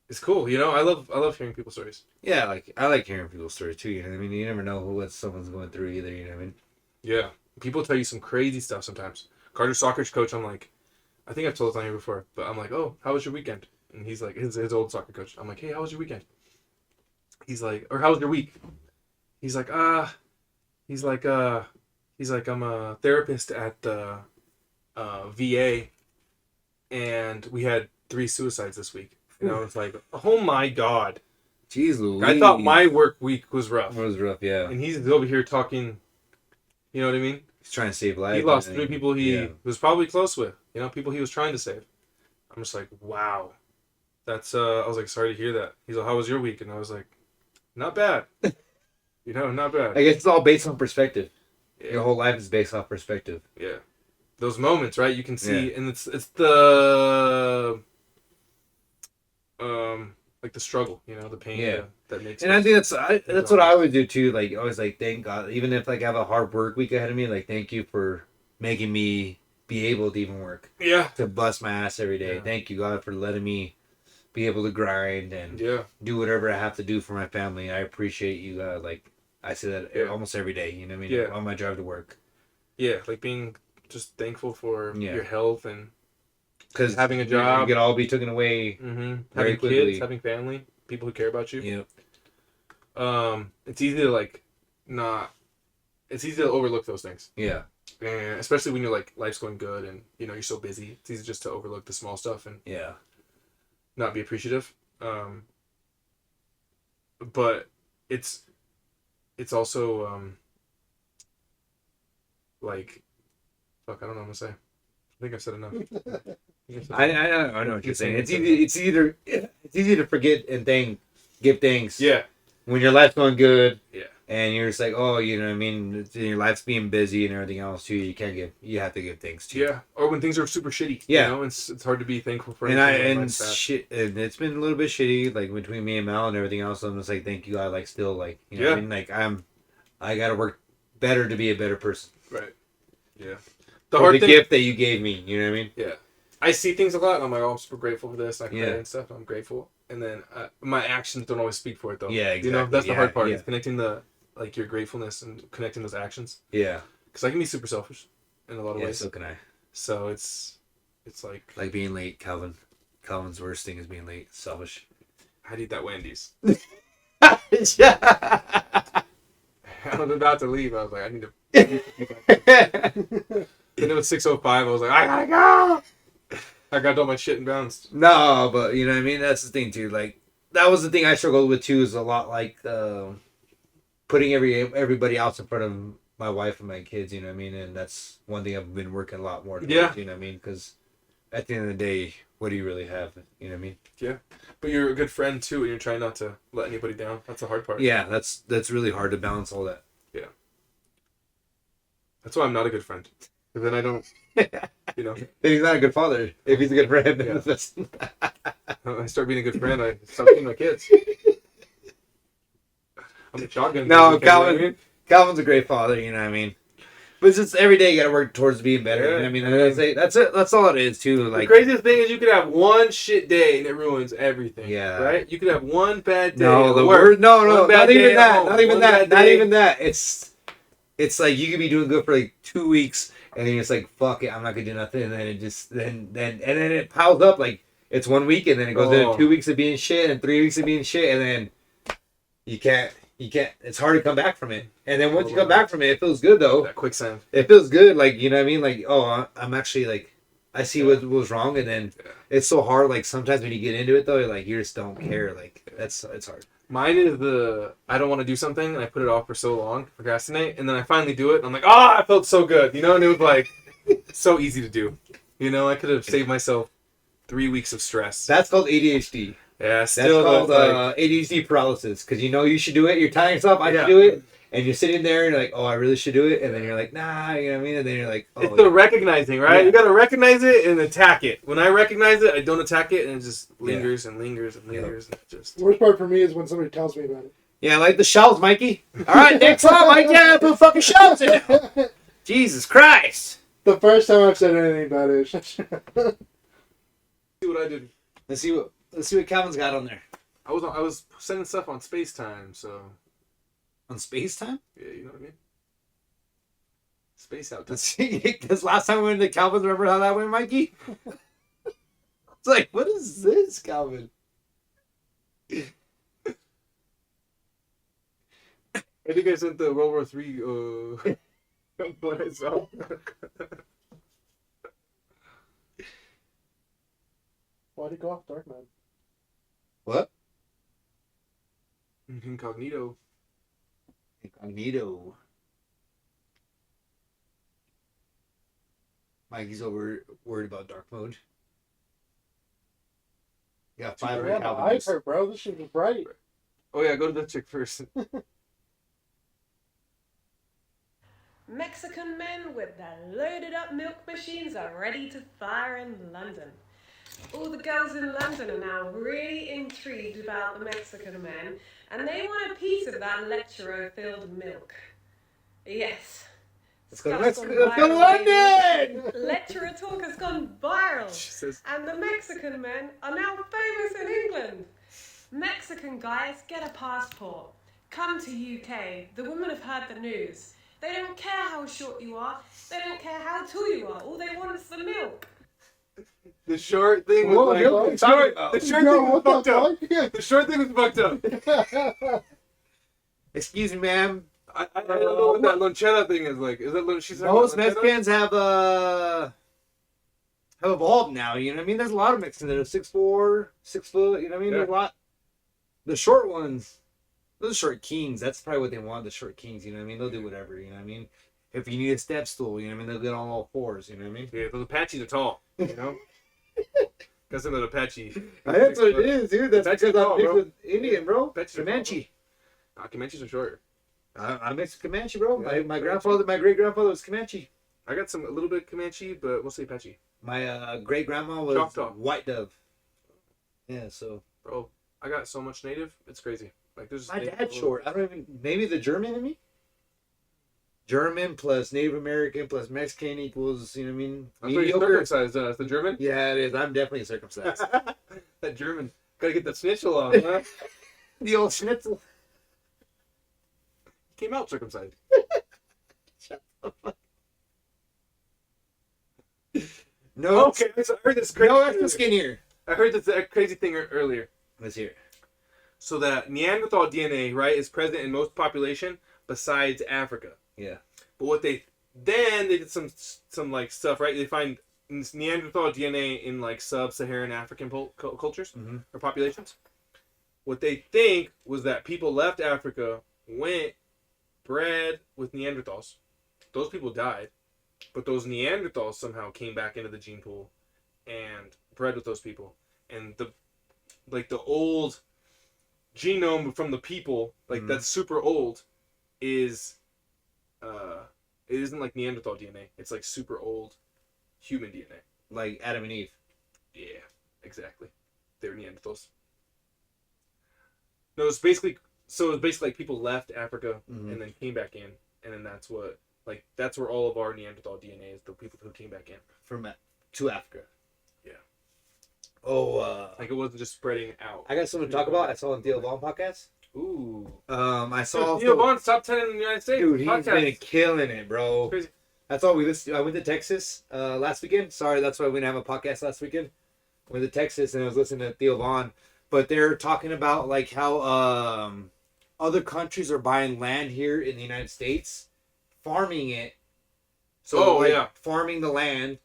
It's cool, I love hearing people's stories. Yeah, like I like hearing people's stories too. You know what I mean? You never know what someone's going through either. You know what I mean? Yeah, people tell you some crazy stuff sometimes. Carter's soccer coach, I'm like, I think I've told this on here before, but I'm like, oh, how was your weekend? And he's like, his old soccer coach. I'm like, hey, how was your weekend? He's like, or how was your week? he's like, I'm a therapist at the VA, and we had 3 suicides this week. And I was like, oh my God. Jeez Louise. I thought my work week was rough. It was rough, yeah. And he's over here talking, you know what I mean? He's trying to save lives. He lost 3 people he was probably close with, you know, people he was trying to save. I'm just like, wow. That's, I was like, sorry to hear that. He's like, how was your week? And I was like, not bad. You know, not bad. I guess it's all based on perspective. Yeah. Your whole life is based off perspective. Yeah. Those moments, right? You can see, and it's the, like the struggle, you know, the pain that makes. And I think that's what I would do too. Like always, like thank God, even if like I have a hard work week ahead of me, like thank you for making me be able to even work. Yeah. To bust my ass every day. Yeah. Thank you God for letting me be able to grind and do whatever I have to do for my family. I appreciate you. Like I say that almost every day. You know what I mean? Yeah. On my drive to work. Yeah, like being just thankful for your health and because having a job, you could all be taken away. Having kids, having family, people who care about you. Yep. It's easy to like not. It's easy to overlook those things. Yeah. And especially when you're like life's going good and you know you're so busy, it's easy just to overlook the small stuff and not be appreciative. But it's also like, fuck, I don't know what I'm gonna say. I think I've said enough. I know what you're saying. It's easy to forget and give thanks. Yeah. When your life's going good. Yeah. And you're just like, oh, you know what I mean? Your life's being busy and everything else too. You have to give thanks too. Yeah. Or when things are super shitty. Yeah. You know, it's hard to be thankful for anything. And it's been a little bit shitty, like between me and Mal and everything else. I'm just like, thank you God, like still like, you know what I mean? Like I gotta work better to be a better person. Right. Yeah. The gift that you gave me, you know what I mean? Yeah. I see things a lot and I'm like, oh, I'm super grateful for this. I can and stuff. I'm grateful. And then my actions don't always speak for it though. Yeah, exactly. You know, that's the hard part. Is connecting like your gratefulness and connecting those actions. Yeah. Because I can be super selfish in a lot of ways. So can I. So it's like being late, Calvin. Calvin's worst thing is being late. Selfish. I'd eat that Wendy's. Yeah. I was about to leave. I was like, I need to. Then it was 6:05. I was like, I gotta go. I got all my shit and bounced. No, but you know what I mean? That's the thing too. Like that was the thing I struggled with too. Is a lot like putting everybody else in front of my wife and my kids. You know what I mean? And that's one thing I've been working a lot more towards. You know what I mean? Because at the end of the day, what do you really have? You know what I mean? Yeah. But you're a good friend too, and you're trying not to let anybody down. That's the hard part. Yeah, that's really hard to balance all that. Yeah. That's why I'm not a good friend. Because then I don't, you know. Then he's not a good father. If he's a good friend. Yeah. I start being a good friend, I stop seeing my kids. I'm a shotgun. No, Calvin's a great father, you know what I mean? But it's just every day you gotta work towards being better. Yeah. You know what I mean? That's it. That's all it is too. Like the craziest thing is you could have one shit day and it ruins everything. Yeah. Right? You could have one bad day. No, at work, not even that. Not even that. Not even that. It's like you could be doing good for like 2 weeks and then it's like, fuck it, I'm not gonna do nothing, and then it just then it piles up. Like it's 1 week and then it goes into 2 weeks of being shit and 3 weeks of being shit, and then you can't it's hard to come back from it. And then once you come back from it, it feels good though. That quicksand. It feels good, like, you know what I mean? Like, oh, I'm actually like, I see what was wrong, and then it's so hard. Like sometimes when you get into it though, like you just don't care. Like it's hard. Mine is I don't want to do something and I put it off for so long, procrastinate, and then I finally do it and I'm like, I felt so good, you know, and it was like so easy to do. You know, I could have saved myself 3 weeks of stress. That's called ADHD. Yeah, still that's called ADHD paralysis, because you know you should do it. You're telling yourself I should do it, and you're sitting there and you're like, oh, I really should do it, and then you're like, nah, you know what I mean? And then you're like, oh, it's the recognizing, right? Yeah. You gotta recognize it and attack it. When I recognize it, I don't attack it, and it just lingers and lingers and lingers. And just the worst part for me is when somebody tells me about it. Yeah, like the shelves, Mikey. All right, next time, Mike, put fucking shelves in there. Jesus Christ. The first time I've said anything about it. See what I did. Let's see what Calvin's got on there. I was sending stuff on FaceTime, so. On FaceTime? Yeah, you know what I mean? Space out. Let's see, because last time we went to Calvin's, remember how that went, Mikey? It's like, what is this, Calvin? I think I sent the World War III one I saw. Why'd he go off Dark Man? What? Incognito. Incognito. Mikey's worried about dark mode. Yeah, 5 Yeah, my eyes hurt, bro. This shit was bright. Oh yeah, go to the chick first. Mexican men with their loaded up milk machines are ready to fire in London. All the girls in London are now really intrigued about the Mexican men, and they want a piece of that lecturer-filled milk. Yes. Let's go to Stuff's Mexico. gone Let's go to viral, London! baby. Lecturer talk has gone viral, and the Mexican men are now famous in England. Mexican guys, get a passport. Come to UK. The women have heard the news. They don't care how short you are. They don't care how tall you are. All they want is the milk. The short thing was the short thing was fucked up. The short thing was fucked up. Excuse me, ma'am. I don't know what that lonchera thing is like. Is that she's Most Mexicans have evolved now, you know what I mean? There's a lot of Mexicans that are 6'4", 6 foot, you know what I mean? Yeah. There's a lot. The short ones, those are short kings. That's probably what they want, the short kings, you know what I mean? They'll do whatever, you know what I mean? If you need a step stool, you know what I mean? They'll get on all fours, you know what I mean? Yeah, those Apaches are tall, you know? That's another Apache. That's what it is, dude. That's Apaches because are tall, I'm bro. mixed with Indian, bro. Apaches are Comanche. tall, bro. Comanches are shorter. I'm mixed with Comanche, bro. Yeah, My grandfather, my great grandfather was Comanche. I got a little bit Comanche, but mostly Apache. My great grandma was Choctaw. White Dove. Yeah, so. Bro, I got so much native. It's crazy. Like there's My dad's short. I don't even. Maybe the German in me. German plus Native American plus Mexican equals, you know what I mean? I thought you circumcised us. The German? Yeah, it is. I'm definitely circumcised. That German. Gotta get that schnitzel off, huh? The old schnitzel. Came out circumcised. No. Okay, so I heard this crazy No extra skin here. I heard this crazy thing earlier. Let's hear it. So that Neanderthal DNA, right, is present in most population besides Africa. Yeah. But what they did some like stuff, right? They find Neanderthal DNA in like sub-Saharan African cultures or populations. What they think was that people left Africa, went, bred with Neanderthals. Those people died, but those Neanderthals somehow came back into the gene pool and bred with those people. And the old genome from the people, like that's super old, is it isn't like Neanderthal DNA. It's like super old human DNA. Like Adam and Eve. Yeah, exactly. They were Neanderthals. No, it's basically like people left Africa and then came back in, and then that's where all of our Neanderthal DNA is, the people who came back in to Africa. Yeah. Oh, like it wasn't just spreading out. I got something to talk about. I saw on Theo Vaughn podcast. Ooh. I saw Theo Vaughn's top 10 in the United States. Dude, he's podcast. been killing it, bro. Crazy. That's all we listened to. I went to Texas last weekend. Sorry, that's why we didn't have a podcast last weekend. Went to Texas and I was listening to Theo Vaughn. But they're talking about like how other countries are buying land here in the United States, farming it. So farming the land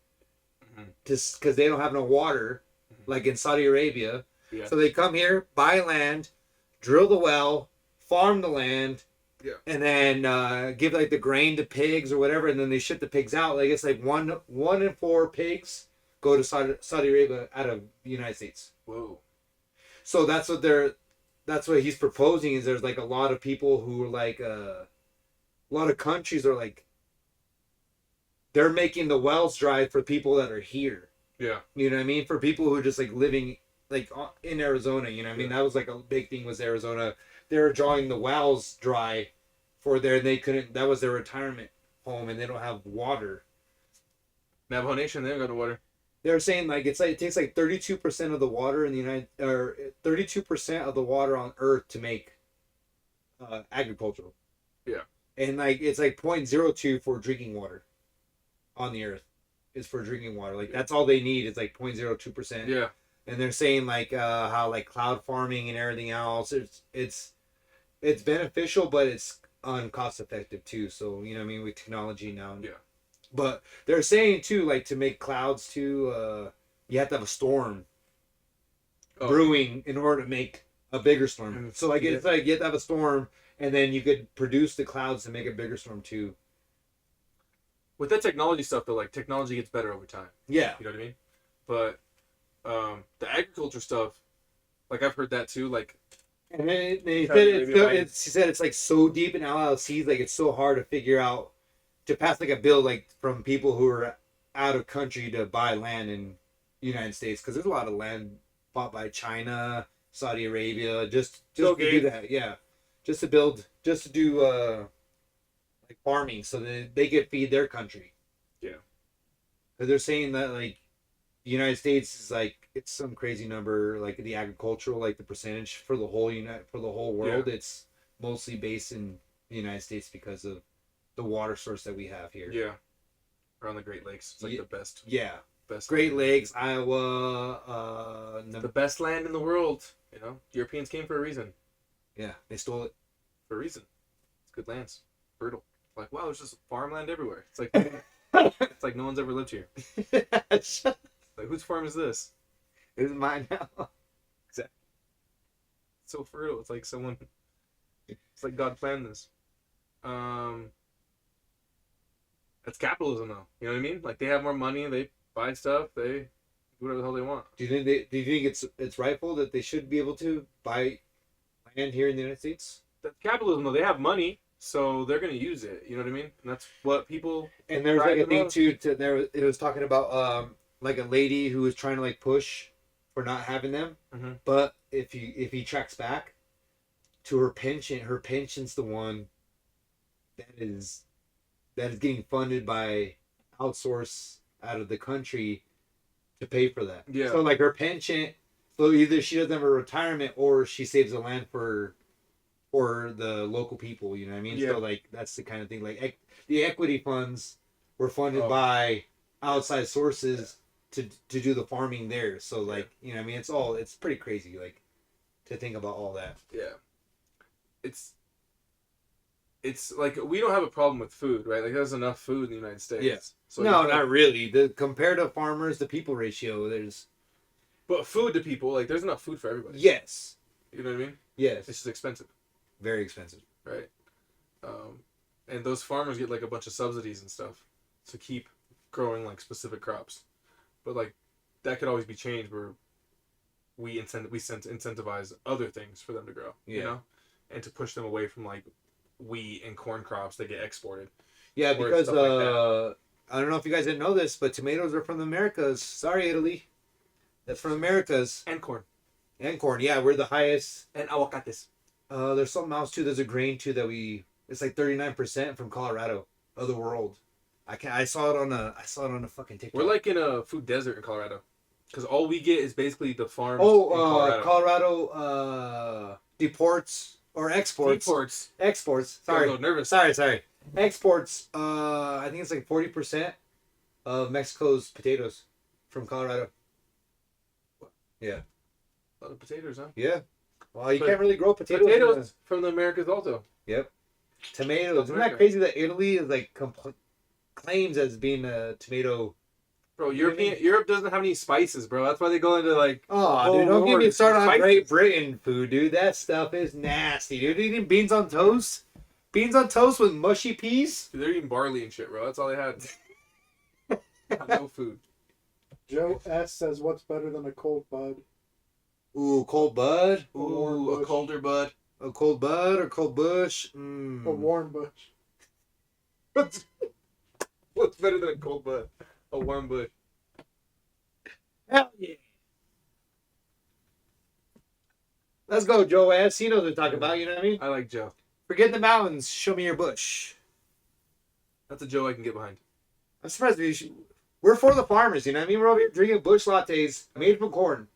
just because they don't have no water, like in Saudi Arabia. Yeah. So they come here, buy land, drill the well, farm the land, and then give like the grain to pigs or whatever, and then they ship the pigs out. Like it's like one in 4 pigs go to Saudi Arabia out of the United States. Whoa. So that's what he's proposing is there's like a lot of people who are like a lot of countries are like they're making the wells dry for people that are here. Yeah. You know what I mean? For people who are just like living like in Arizona, you know what I mean? That was like a big thing was Arizona. They were drawing the wells dry for there and they couldn't, that was their retirement home and they don't have water. Navajo Nation, they don't got no water. They were saying like it takes like 32% of the water in the 32% of the water on Earth to make agricultural. Yeah. And like it's like 0.02 for drinking water on the Earth is for drinking water. Like that's all they need is like 0.02%. Yeah. And they're saying like how like cloud farming and everything else it's beneficial, but it's uncost effective too. So you know what I mean, with technology now. Yeah. But they're saying too, like to make clouds too, you have to have a storm brewing in order to make a bigger storm. So like it's like you have to have a storm, and then you could produce the clouds to make a bigger storm too. With that technology stuff, though, like technology gets better over time. Yeah. You know what I mean? But the agriculture stuff, like I've heard that too. Like, and they said she said it's like so deep in LLCs, like it's so hard to figure out to pass like a bill like from people who are out of country to buy land in the United States, because there's a lot of land bought by China, Saudi Arabia, just to do that, yeah, just to do like farming so that they could feed their country. Yeah, because they're saying that like the United States is like it's some crazy number, like the agricultural, like the percentage for the whole world, it's mostly based in the United States because of the water source that we have here. Yeah, around the Great Lakes, it's like the best. Yeah, best. Great Lakes, Iowa, the best land in the world. You know, Europeans came for a reason. Yeah, they stole it for a reason. It's good lands, fertile. Like wow, there's just farmland everywhere. It's like it's like no one's ever lived here. Like whose farm is this? This is mine now. Exactly. It's so fertile. It's like someone. It's like God planned this. That's capitalism, though. You know what I mean? Like they have more money, they buy stuff, they do whatever the hell they want. Do you think it's rightful that they should be able to buy land here in the United States? That's capitalism, though. They have money, so they're gonna use it. You know what I mean? And that's what people. And there's like a thing too. It was talking about like a lady who was trying to like push for not having them, but if he tracks back to her pension's the one that is getting funded by outsource out of the country to pay for that. Yeah. So like her pension, so either she doesn't have a retirement or she saves the land for the local people. You know what I mean? Yeah. So like that's the kind of thing. Like the equity funds were funded by outside sources to do the farming there. So like you know what I mean, it's pretty crazy like to think about all that. Yeah. It's like we don't have a problem with food, right? Like there's enough food in the United States. Yeah. So no, not really. Compared to farmers, the people ratio, there's. But food to people, like there's enough food for everybody. Yes. You know what I mean? Yes. It's just expensive. Very expensive. Right. And those farmers get like a bunch of subsidies and stuff to keep growing like specific crops, but like that could always be changed where we incentivize other things for them to grow. Yeah. You know, and to push them away from like wheat and corn crops that get exported. Yeah, because I don't know if you guys didn't know this, but tomatoes are from the Americas. Sorry, Italy. That's from Americas. And corn. And corn. Yeah, we're the highest. And aguacates. There's something else too. There's a grain too that it's like 39% from Colorado of the world. I saw it on a fucking TikTok. We're like in a food desert in Colorado, because all we get is basically the farms. Colorado deports or exports. Exports. Sorry. Got a little nervous. Sorry. Exports. I think it's like 40% of Mexico's potatoes from Colorado. Yeah. A lot of potatoes, huh? Yeah. Well, you can't really grow potatoes. Potatoes from the Americas also. Yep. Tomatoes. Isn't that crazy that Italy is like claims as being a tomato? Bro, Europe doesn't have any spices, bro. That's why they go into like. Oh, dude, don't get me started on Great Britain food, dude. That stuff is nasty, dude. Eating beans on toast? Beans on toast with mushy peas? Dude, they're eating barley and shit, bro. That's all they had. No food. Joe S says, "What's better than a cold bud?" Ooh, cold bud. Ooh, a colder bud. A cold bud or cold bush? A warm bush. What's better than a cold bud? A warm bush. Hell yeah. Let's go, Joe S. He knows what to talk about, you know what I mean? I like Joe. Forget the mountains, show me your bush. That's a Joe I can get behind. I'm surprised we're for the farmers, you know what I mean? We're over here drinking bush lattes made from corn.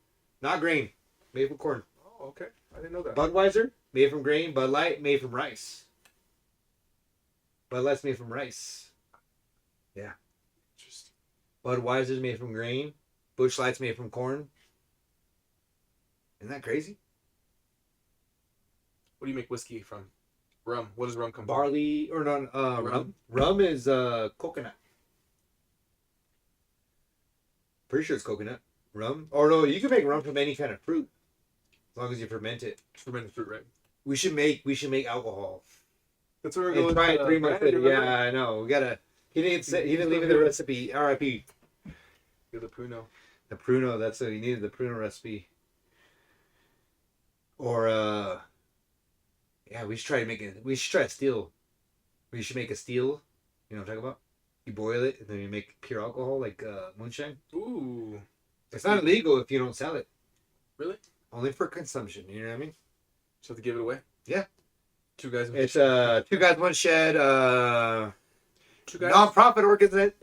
Not grain. Made from corn. Oh, okay. I didn't know that. Budweiser, made from grain. Bud Light, made from rice. Bud Light's made from rice. Yeah. Interesting. Budweiser's made from grain. Bush Light's made from corn. Isn't that crazy? What do you make whiskey from? Rum. What does rum come from? Barley or not? Rum. Rum is coconut. Pretty sure it's coconut. Rum. Or no, you can make rum from any kind of fruit, as long as you ferment it. Fermented fruit, right? We should make alcohol. That's where we're And going. try it 3 months later. Remember? Yeah, I know. We gotta. He didn't leave me the recipe. R.I.P. You're the Pruno. The Pruno. That's what he needed. The Pruno recipe. Or yeah, we should try to make it. We should try a steel. We should make a steel. You know what I'm talking about? You boil it and then you make pure alcohol like moonshine. Ooh. It's not illegal if you don't sell it. Really? Only for consumption. You know what I mean? Just have to give it away. Yeah. Two guys. It's Two Guys One Shed. Two guys. Non-profit organization.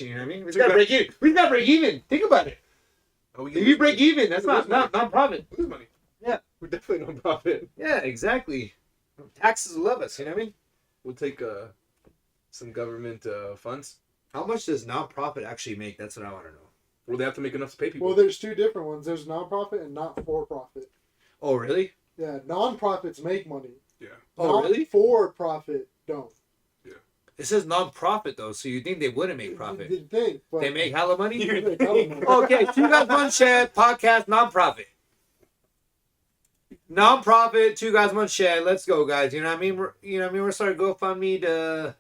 You know what I mean? We just gotta break even. We just gotta break even. Think about it. Oh, If you break even, that's not non-profit. Lose money. Yeah. We're definitely non-profit. Yeah, exactly. Taxes will love us. You know what I mean? We'll take some government funds. How much does non-profit actually make? That's what I want to know. Well, they have to make enough to pay people. Well, there's two different ones. There's non-profit and not for-profit. Oh, really? Yeah, non-profits make money. Yeah. Oh, really? For-profit don't. It says non-profit though, so you think they wouldn't make profit? You'd think, but They make hella money. they make hella money. Okay, Two Guys One Shed podcast non-profit. Non-profit, Two Guys One Shed. Let's go, guys. You know what I mean? We're starting GoFundMe to.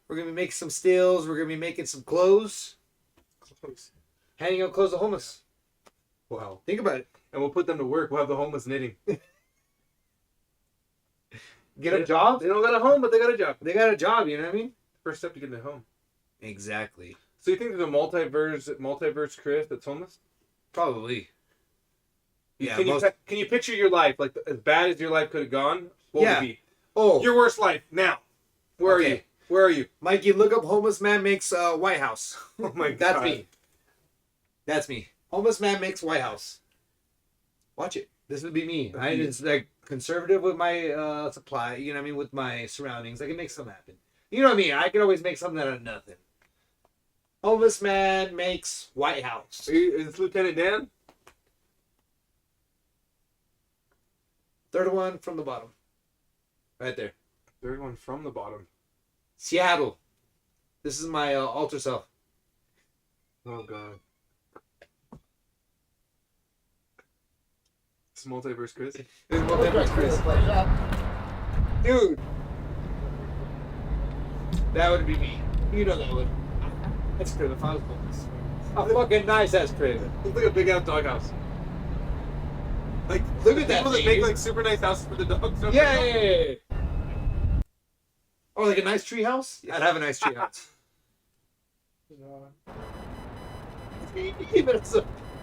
We're gonna be making some stills. We're gonna be making some clothes. Handing out clothes to homeless. Wow. Think about it. And we'll put them to work. We'll have the homeless knitting. Get a job. They don't got a home, but they got a job. They got a job. You know what I mean? First step to getting a home. Exactly. So you think there's a multiverse Chris that's homeless? Probably. Yeah. Can you picture your life like as bad as your life could have gone? What would it be? Oh, Your worst life now. Where are you? Where are you? Mikey, look up homeless man makes White House. Oh my god. That's me. That's me. Homeless man makes White House. Watch it. This would be me. I just like conservative with my supply. You know what I mean? With my surroundings, I can make something happen. You know what I mean? I can always make something out of nothing. Homeless man makes White House. Is this Lieutenant Dan? Third one from the bottom. Right there. Third one from the bottom. Seattle. This is my alter self. Oh god. It's multiverse Chris. It's multiverse Chris. Dude. That would be me. You know that would. That's crib if I was homeless. A fucking nice ass crib. Looks like a big ass doghouse. Like Look at that people that thing, make dude. like super nice houses for the dogs. Yeah. Or like a nice tree house? I'd have a nice tree house.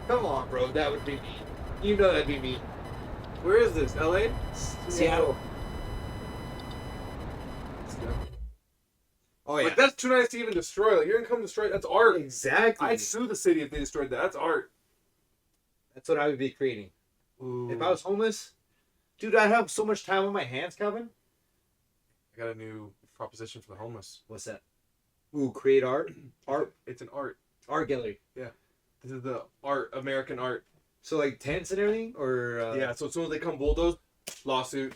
Come on, bro. That would be me. You know that'd be me. Where is this? LA? Seattle. Oh yeah. Like that's too nice to even destroy. Like you're gonna come destroy. That's art. Exactly. I'd sue the city if they destroyed that. That's art. That's what I would be creating. Ooh. If I was homeless, dude, I'd have so much time on my hands, Calvin. I got a new proposition for the homeless. What's that? Ooh, create art. Art. It's an art. Art gallery. Yeah. This is the art, American art. So like tents and everything, or yeah. So as soon as they come bulldoze, lawsuit.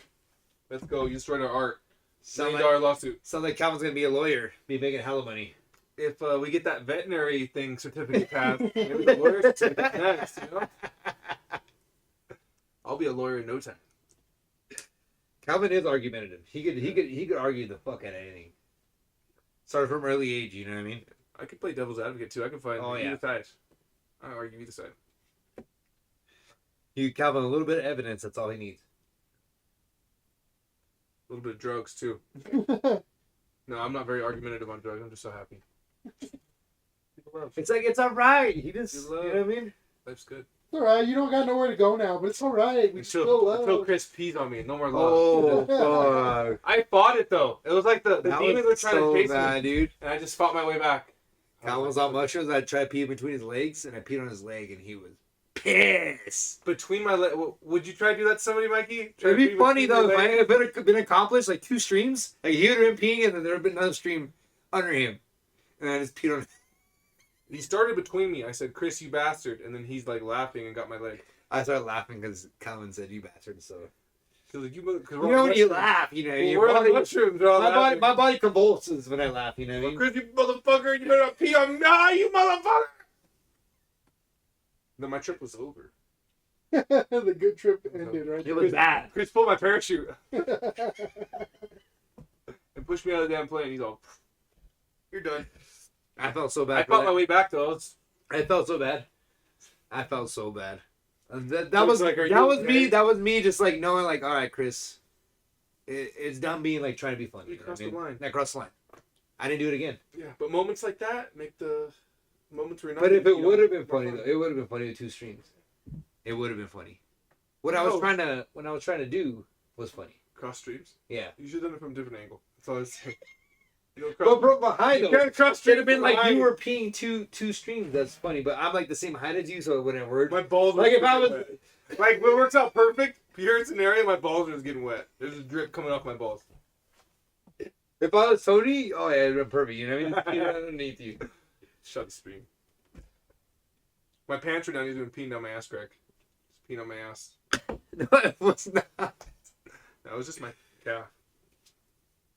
Let's go. You destroyed our art. Sound $1 million lawsuit. Sounds like Calvin's gonna be a lawyer, be making hella money. If we get that veterinary thing certificate passed, maybe the lawyer certificate next. You know. I'll be a lawyer in no time. Calvin is argumentative. He could argue the fuck out of anything. Started from early age, you know what I mean? I could play devil's advocate too. I could find either side. I argue either side. You Calvin a little bit of evidence. That's all he needs. A little bit of drugs too. No, I'm not very argumentative on drugs. I'm just so happy. It's like it's alright. He just, you know what I mean? Life's good. It's alright. You don't got nowhere to go now, but it's alright. We still love. Until Chris pees on me. No more love. Oh fuck! I fought it though. It was like the demons were trying to chase me, dude. And I just fought my way back. Calvin was on mushrooms. I tried peeing between his legs, and I peed on his leg, and he was pissed. Between my legs. Would you try to do that to somebody, Mikey? It'd be funny though if I had been accomplished like 2 streams. Like he would have been peeing, and then there would have been another stream under him, and I just peed on. He started between me. I said, "Chris, you bastard," and then he's like laughing and got my leg. I started laughing because Calvin said, "You bastard." So She's like, you when you laugh, you know, your body, mushrooms. My body convulses when I laugh, you know what I mean? Chris, you motherfucker, you better not pee on me, you motherfucker! Then my trip was over. The good trip ended, right? It was bad. Chris pulled my parachute. And pushed me out of the damn plane. He's all, you're done. I felt so bad. I felt my way back, though. I felt so bad. That was me just like knowing like, all right, Chris, it's done being like trying to be funny. You crossed the line. I crossed the line. I didn't do it again. Yeah, but moments like that make the moments where you're not. But if it would have been funny though, it would have been funny with 2 streams. It would have been funny. What I was trying to do was funny. Cross streams. Yeah. You should have done it from a different angle. That's all I was saying. But from behind though, it should have been like you were peeing two streams. That's funny, but I'm like the same height as you, so it wouldn't work. My balls. Like if I was, like when it works out perfect, pure scenario, my balls are just getting wet. There's a drip coming off my balls. If I was Tony, oh yeah, it'd been perfect. You know what I mean? Underneath you. Shut the stream. My pants were down. He's been peeing down my ass crack. Just peeing on my ass. No, it was not. That was just my calf.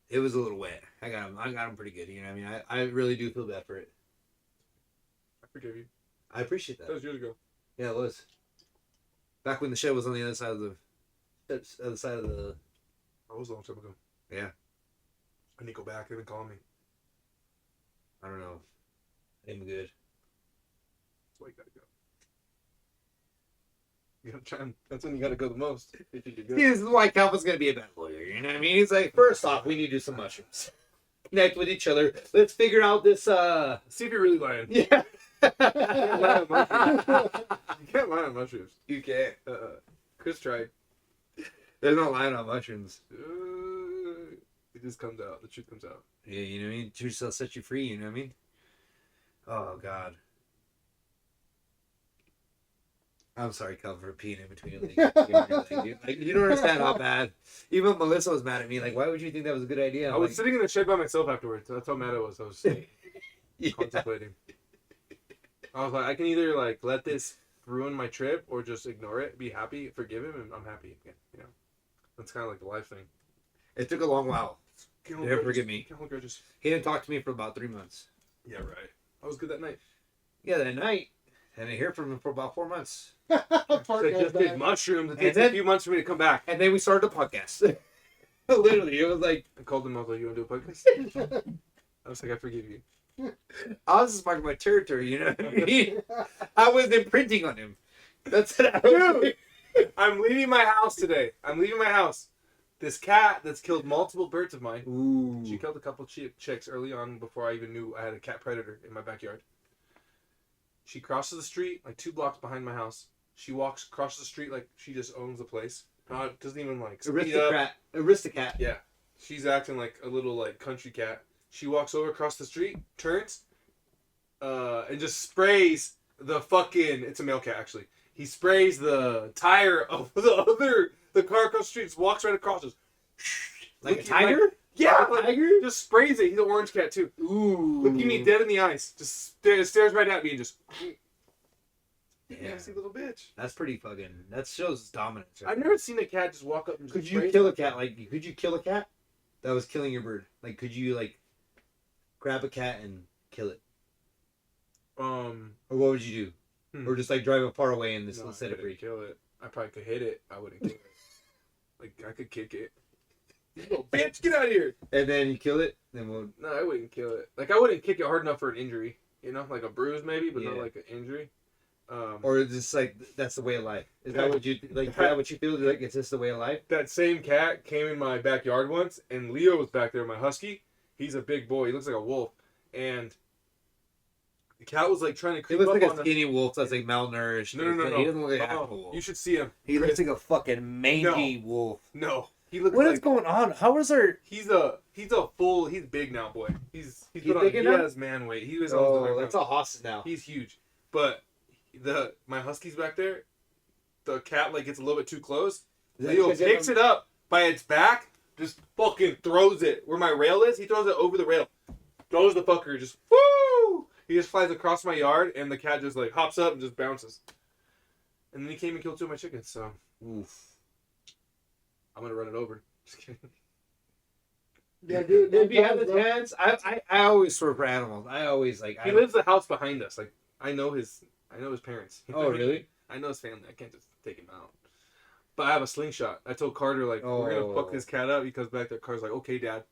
It was a little wet. I got him pretty good. You know what I mean? I really do feel bad for it. I forgive you. I appreciate that. That was years ago. Yeah, it was. Back when the shed was on the other side of the... That was a long time ago. Yeah. I need to go back. They've been calling me. I don't know. Ain't good. That's why you gotta go. You gotta try and, that's when you gotta go the most. If you could go. See, this is why Calvin's gonna be a bad lawyer. You know what I mean? He's like, first off, we need to do some mushrooms. Connect with each other. Let's figure out this. See if you're really lying. Yeah. You can't lie on mushrooms. You can't. Chris tried. There's no lying on mushrooms. It just comes out. The truth comes out. Yeah, you know what I mean? Truth will set you free. You know what I mean? Oh God. I'm sorry, Calvin, for peeing in between. Like, you don't understand how bad. Even Melissa was mad at me. Like, why would you think that was a good idea? I was sitting in the shed by myself afterwards. That's how mad I was. I was contemplating. I was like, I can either like let this ruin my trip or just ignore it, be happy, forgive him, and I'm happy again. You know, that's kind of like the life thing. It took a long while. Never forgive me. Can't hold grudges. He didn't talk to me for about 3 months. Yeah, right. I was good that night. Yeah, that night. I didn't hear from him for about 4 months. So I just did mushrooms. It takes a few months for me to come back. And then we started a podcast. Literally, it was like... I called him. I was like, you want to do a podcast? I was like, I forgive you. I was just marking my territory, you know what I mean? I was imprinting on him. That's what I was doing. I'm leaving my house today. I'm leaving my house. This cat that's killed multiple birds of mine. Ooh. She killed a couple chicks early on before I even knew I had a cat predator in my backyard. She crosses the street like 2 blocks behind my house. She walks across the street like she just owns the place. Doesn't even like speed up. Aristocrat. Yeah. She's acting like a little like country cat. She walks over across the street, turns, and just sprays the fucking... It's a male cat, actually. He sprays the tire of the car across the street. Just walks right across us. Like a tiger? Yeah, like, tiger? Just sprays it. He's an orange cat, too. Ooh. Looking me dead in the eyes. Just stares right at me and just... Yeah. Nasty little bitch. That's pretty fucking... That shows dominance. Right? I've never seen a cat just walk up and just... Could you kill a cat? Like, could you kill a cat that was killing your bird? Like, could you, like, grab a cat and kill it? Or what would you do? Or just, like, drive it far away and just set it free? Kill it. I probably could hit it. I wouldn't kill it. Like, I could kick it. You little bitch, get out of here! And then you kill it? Then we'll... No, I wouldn't kill it. Like, I wouldn't kick it hard enough for an injury. You know? Like a bruise, maybe, but not like an injury. Or just like that's the way of life. Is that what you like? Is that what you feel like? It's just the way of life. That same cat came in my backyard once, and Leo was back there. My husky, he's a big boy. He looks like a wolf, and the cat was like trying to creep up on us. He looks like a skinny wolf that's like malnourished. No. He doesn't look like a wolf. You should see him. He looks like a fucking mangy wolf. No, he looks. What like, is going on? How is there? He's big now, boy. He's he has man weight. He was. That's a hoss now. He's huge, but. My husky's back there. The cat like gets a little bit too close. Leo picks it up by its back, just fucking throws it where my rail is. He throws it over the rail, throws the fucker, just woo! He just flies across my yard, and the cat just like hops up and just bounces. And then he came and killed 2 of my chickens. So, oof. I'm gonna run it over. Just kidding. Yeah, dude. If you have the chance, I always swear for animals. I always like. He lives the house behind us. Like I know his parents. Oh, really? I know his family. I can't just take him out. But I have a slingshot. I told Carter like we're gonna fuck this cat up. He comes back. That Carter's like, okay, Dad.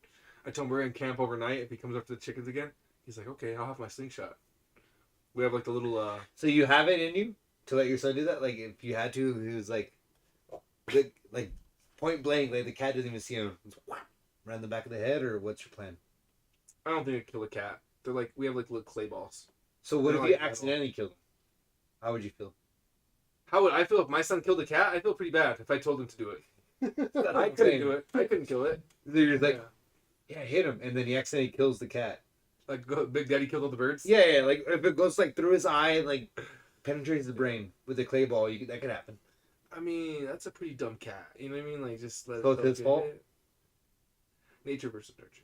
I told him we're gonna camp overnight. If he comes up to the chickens again, he's like, okay, I'll have my slingshot. We have like the little. So you have it in you to let your son do that? Like if you had to, he was like point blank, like the cat doesn't even see him. Around the back of the head, or what's your plan? I don't think I'd kill a cat. They're like we have like little clay balls. So what if you accidentally killed him? How would you feel? How would I feel if my son killed a cat? I feel pretty bad if I told him to do it. I couldn't do it. I couldn't kill it. You're like, yeah, hit him, and then he accidentally kills the cat. Like Big Daddy killed all the birds. Yeah. Like if it goes like through his eye and like penetrates the brain with the clay ball, that could happen. I mean, that's a pretty dumb cat. You know what I mean? Like just let. So it's his fault. Nature versus nurture.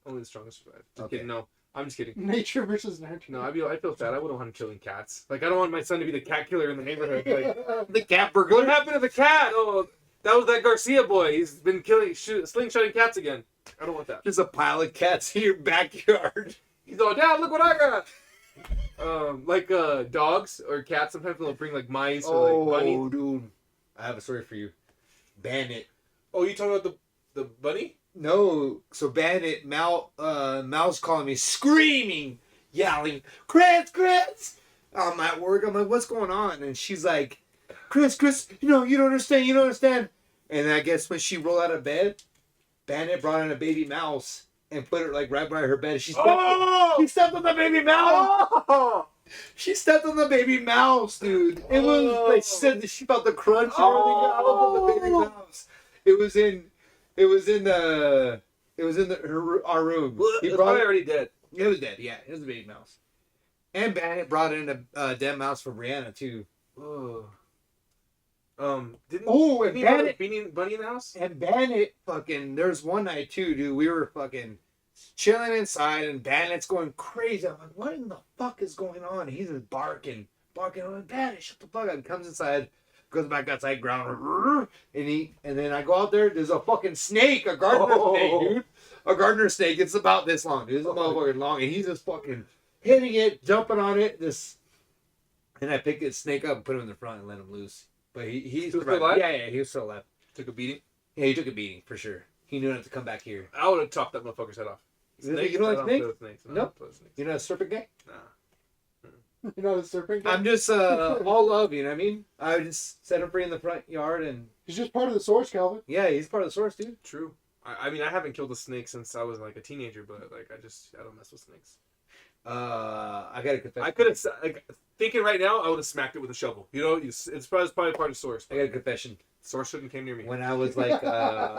Only the strongest survive. Just kidding. No, I'm just kidding. Nature versus nurture. No, I feel sad. I wouldn't want him killing cats. Like I don't want my son to be the cat killer in the neighborhood. Like the cat burglar. What happened to the cat? Oh, that was that Garcia boy. He's been slingshotting cats again. I don't want that. There's a pile of cats in your backyard. He's all, Dad, look what I got. Like dogs or cats. Sometimes they'll bring like mice or like bunnies. Oh, dude, I have a story for you. Bandit. Oh, you talking about the bunny? No, so Bandit, Mal's calling me, screaming, yelling, Chris! I'm at work, I'm like, what's going on? And she's like, Chris, you don't understand. And I guess when she rolled out of bed, Bandit brought in a baby mouse and put it like right by her bed. She stepped on the baby mouse! Oh! She stepped on the baby mouse, dude. It was like, she said that she felt the crunch and everything out of the baby mouse. It was in our room. He probably already dead. It was dead. Yeah, it was a baby mouse. And Bandit brought in a dead mouse for Brianna too. Oh. And Bandit have a bunny in the house? And Bandit fucking. There's one night too, dude. We were fucking chilling inside, and Bandit's going crazy. I'm like, what in the fuck is going on? He's just barking. I'm like, Bandit, shut the fuck up. He comes inside. Goes back outside, ground, and then I go out there. There's a fucking snake, a gardener snake, dude. A gardener snake. It's about this long, dude. It's a motherfucking long, and he's just fucking hitting it, jumping on it. And I picked his snake up and put him in the front and let him loose. But he's still alive. Yeah, he was still alive. Took a beating. Yeah, he took a beating for sure. He knew not to come back here. I would have chopped that motherfucker's head off. Snakes, you don't like snakes? Nope. You're not a serpent guy? Nah. You're not a serpent guy? I'm just all love, you know what I mean? I would just set him free in the front yard and... He's just part of the source, Calvin. Yeah, he's part of the source, dude. True. I mean, I haven't killed a snake since I was like a teenager, but like I don't mess with snakes. I gotta confess. I could have, like, thinking right now, I would have smacked it with a shovel. You know, it's probably part of source. I got a confession. Source shouldn't came near me. When I was like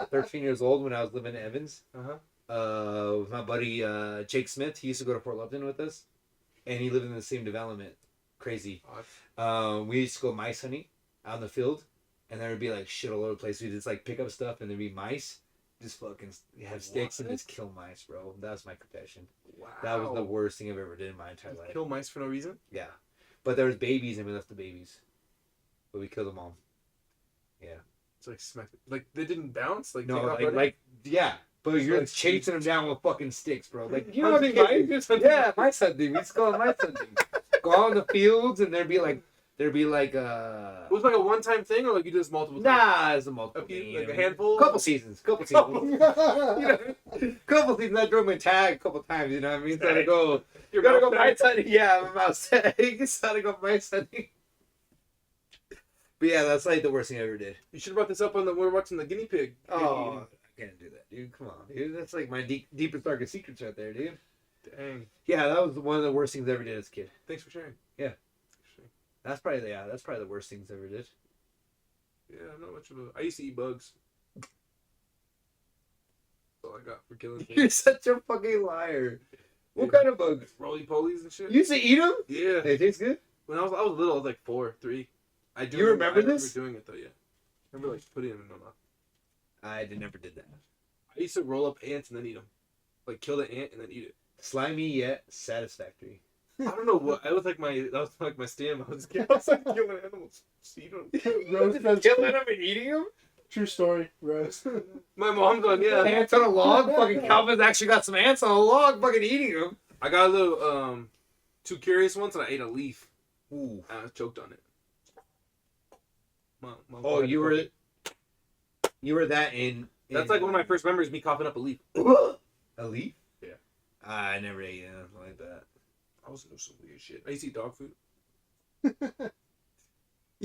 13 years old, when I was living in Evans, with my buddy Jake Smith, he used to go to Fort Lupton with us, and he lived in the same development. Crazy. We used to go mice hunting out in the field, and there would be like shit all over the place. We'd just like pick up stuff, and there'd be mice. Just fucking have sticks and just kill mice, bro. That was my confession. Wow. That was the worst thing I've ever did in my entire life. Kill mice for no reason? Yeah. But there was babies, and we left the babies. But we killed them all. Yeah. It's like smack. Like they didn't bounce. Like no, like yeah. But you're like chasing them down with fucking sticks, bro. Like you know what I mean? Yeah, mice hunting. We used to call it mice hunting. Go out in the fields, and there'd be like. It was like a one-time thing, or like you did this multiple times? Nah, it's a multiple thing. Like a handful? Couple seasons. Couple seasons. Couple seasons. I drove my tag a couple times, you know what I mean? So I go, you gotta go mice hunting. Yeah, I'm about to say. You gotta go mice hunting. But yeah, that's like the worst thing I ever did. You should have brought this up when we were watching the guinea pig. Oh, I can't do that, dude. Come on, dude. That's like my deepest, darkest secrets right there, dude. Dang. Yeah, that was one of the worst things I ever did as a kid. Thanks for sharing. Yeah. That's probably the worst things I ever did. Yeah, I'm not much of a... I used to eat bugs. That's all I got for killing things. You're such a fucking liar. What kind of bugs? Roly-polies and shit. You used to eat them? Yeah. They taste good? When I was little, I was like 4, 3. You remember this? I remember doing it though, yeah. I remember like putting them in my mouth. I never did that. I used to roll up ants and then eat them. Like kill the ant and then eat it. Slimy yet satisfactory. I don't know what. That was like my stand. I was like killing animals. Just eat them. Killing them and eating them? True story, Rose. My mom's on, yeah. Ants on a log? Fucking Calvin's actually got some ants on a log, fucking eating them. I got a little, too curious once, and I ate a leaf. Ooh. I choked on it. Oh, you were that in... That's like one of my first memories, me coughing up a leaf. A leaf? Yeah. I never ate anything like that. I was into some weird shit. I used to eat dog food.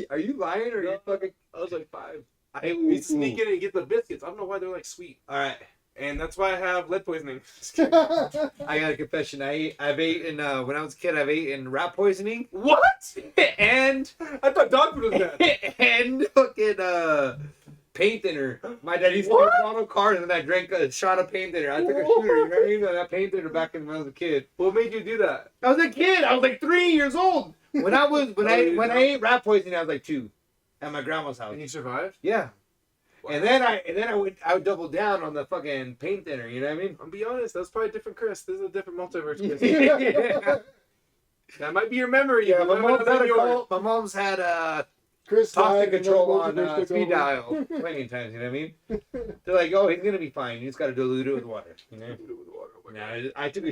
Are you lying or No, you fucking... I was like 5. I used to sneak in and get the biscuits. I don't know why they're like sweet. Alright. And that's why I have lead poisoning. I got a confession. I've eaten, when I was a kid, I've eaten rat poisoning. What? And... I thought dog food was bad. And fucking, paint thinner. My dad used to make bottle cars and I drank a shot of paint thinner. I took a shooter, you know what I mean? That paint thinner back when I was a kid. What made you do that? I was a kid. I was like 3 years old. When I ate rat poisoning, I was like 2 at my grandma's house. And you survived? Yeah. Wow. And then I would double down on the fucking paint thinner, you know what I mean? I'll be honest, that's probably a different Chris. This is a different multiverse Chris. Yeah. That might be your memory. Yeah, my mom's had Chris toxic control and on speed dial plenty of times, you know what I mean? They're like, oh, he's gonna be fine. You just gotta dilute it with water. You know? Yeah, I took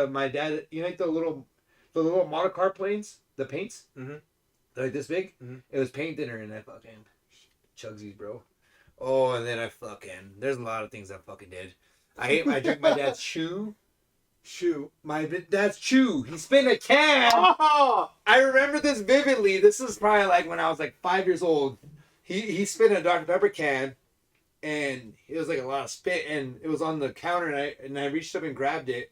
my dad. You know, like the little model car planes, the paints, they're like this big. It was paint thinner, and I fucking chugsies, bro. Oh, and then there's a lot of things I fucking did. I drank my dad's shoe. My dad's chew. He spit a can. Oh! I remember this vividly. This is probably like when I was like 5 years old. He spit in a Dr. Pepper can, and it was like a lot of spit, and it was on the counter, and I reached up and grabbed it.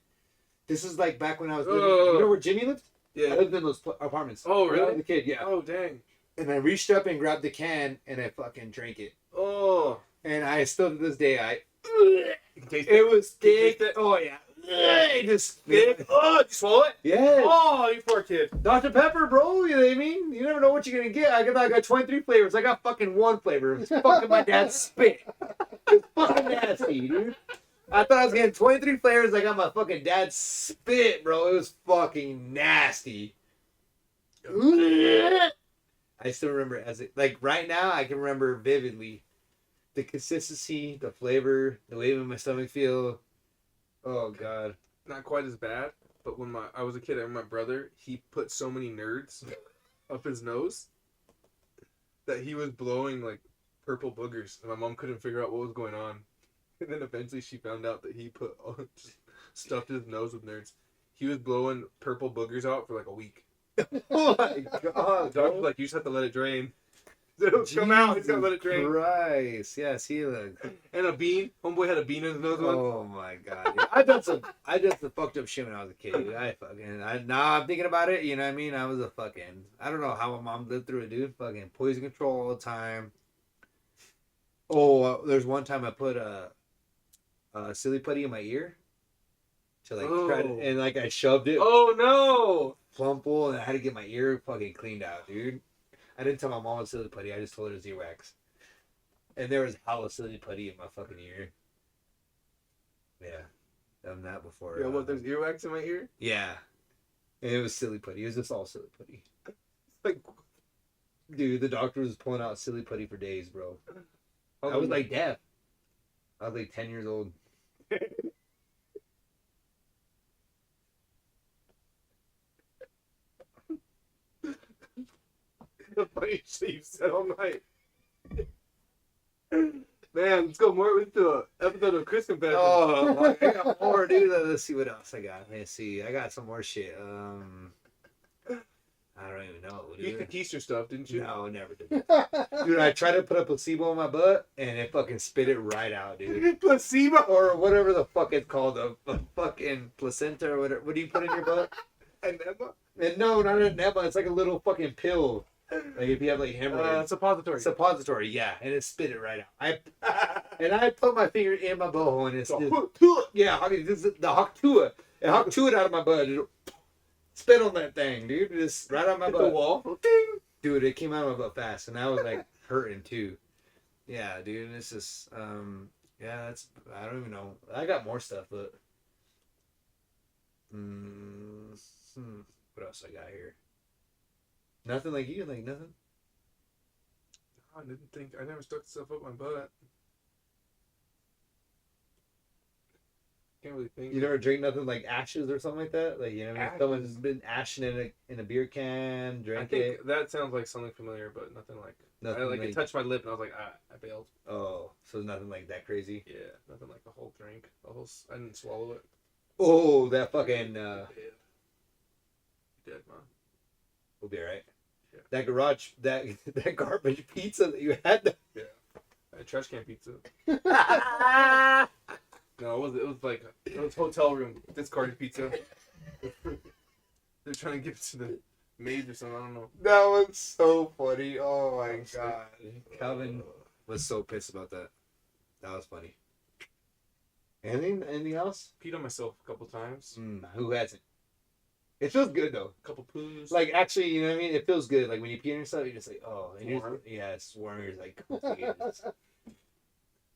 This is like back when I was living, you know where Jimmy lived? Yeah. I lived in those apartments. Oh, really? When I was a kid, yeah. Oh, dang. And I reached up and grabbed the can, and I fucking drank it. Oh. And I still to this day, Taste it was thick. it? Oh, yeah. It just Thick. Oh, did you swallow it? Yeah. Oh, you poor kid. Dr. Pepper, bro. You know what I mean? You never know what you're gonna get. I got 23 flavors. I got fucking 1 flavor. It's fucking my dad's spit. It's fucking nasty, dude. I thought I was getting 23 flavors. I got my fucking dad's spit, bro. It was fucking nasty. I still remember right now. I can remember vividly the consistency, the flavor, the way my stomach feel. Oh god. Not quite as bad, but when I was a kid, I remember my brother, he put so many nerds up his nose that he was blowing like purple boogers, and my mom couldn't figure out what was going on. And then eventually she found out that he just stuffed his nose with nerds. He was blowing purple boogers out for like a week. Oh my god. The doctor was like, you just have to let it drain. It'll come out, he's gotta let it drain. Christ. Yes, he looked. And a bean. Homeboy had a bean in his nose once. Oh my god. Yeah. I did some fucked up shit when I was a kid. Dude. Now I'm thinking about it, you know what I mean? I was I don't know how my mom lived through it, dude. Fucking poison control all the time. Oh, there's one time I put a silly putty in my ear to try to, and I shoved it. Oh no! Plump full, and I had to get my ear fucking cleaned out, dude. I didn't tell my mom it was silly putty. I just told her it was earwax. And there was hella silly putty in my fucking ear. Yeah. Done that before. Yeah, what, there's earwax in my ear? Yeah. And it was silly putty. It was just all silly putty. Like, dude, the doctor was pulling out silly putty for days, bro. I was deaf. I was 10 years old. The funny shit you said all night. Man, let's go more into an episode of Chris Confessions. Oh, I got more, dude. Let's see what else I got. Let's see. I got some more shit. I don't even know. You used to keister stuff, didn't you? No, never did that. Dude, I tried to put a placebo in my butt, and it fucking spit it right out, dude. Placebo? Or whatever the fuck it's called. A fucking placenta or whatever. What do you put in your butt? Enema? And no, not an enema. It's like a little fucking pill. Like if you have hemorrhoids. Suppository. Suppository, yeah. And it spit it right out. I put my finger in my butthole, and it's this is the Haktua. It Haktua it out of my butt. It spit on that thing, dude. Just right on my butt. The wall. Ding. Dude, it came out of my butt fast, and I was hurting too. Yeah, dude. And it's just that's I don't even know. I got more stuff, but what else I got here? Nothing like you, nothing. I never stuck stuff up my butt. can't really think. You never drink nothing like ashes or something like that? Like, you know, Ashes? someone's been ashing in a beer can, I drank think it. that sounds like something familiar, but nothing like. Nothing I like like- it touched my lip and I was like, I bailed. Oh, so nothing like that crazy. Yeah, nothing like the whole drink. I didn't swallow it. Oh, that fucking Dead, man. we'll be alright. Yeah. That garage, that garbage pizza that you had. Yeah. Trash can pizza. No, it was hotel room discarded pizza. They're trying to give it to the maids or something. I don't know. That was so funny. Oh my god. Calvin was so pissed about that. That was funny. Anything else? Peed on myself a couple times. Who hasn't? It feels good though. A couple poos. Like actually, you know what I mean? It feels good. Like when you pee on yourself, you're just like, oh, and It's warm. yeah, it's warm. You're like,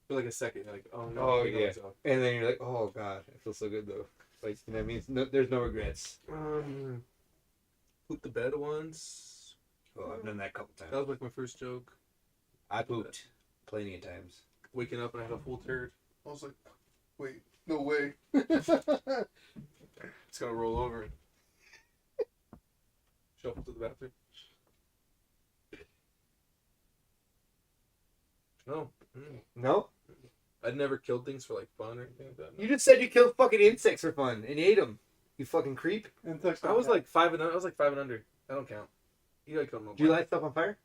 For like a second, you're like, oh no. oh I peed on yeah, myself. and then you're like, oh god, it feels so good though. Like, you know what I mean? No, there's no regrets. Pooped the bed once. Oh, I've done that a couple times. That was like my first joke. I pooped plenty of times. Waking up and I had a full turd. I was like, wait, no way. It's gonna roll over. Shuffle to the bathroom. No. No? I'd never killed things for like fun or anything like that. You just said you killed fucking insects for fun and you ate them. You fucking creep. Insects. I was like 5 and under. I was like 5 and under. I don't count. You gotta count. Do you light stuff on fire?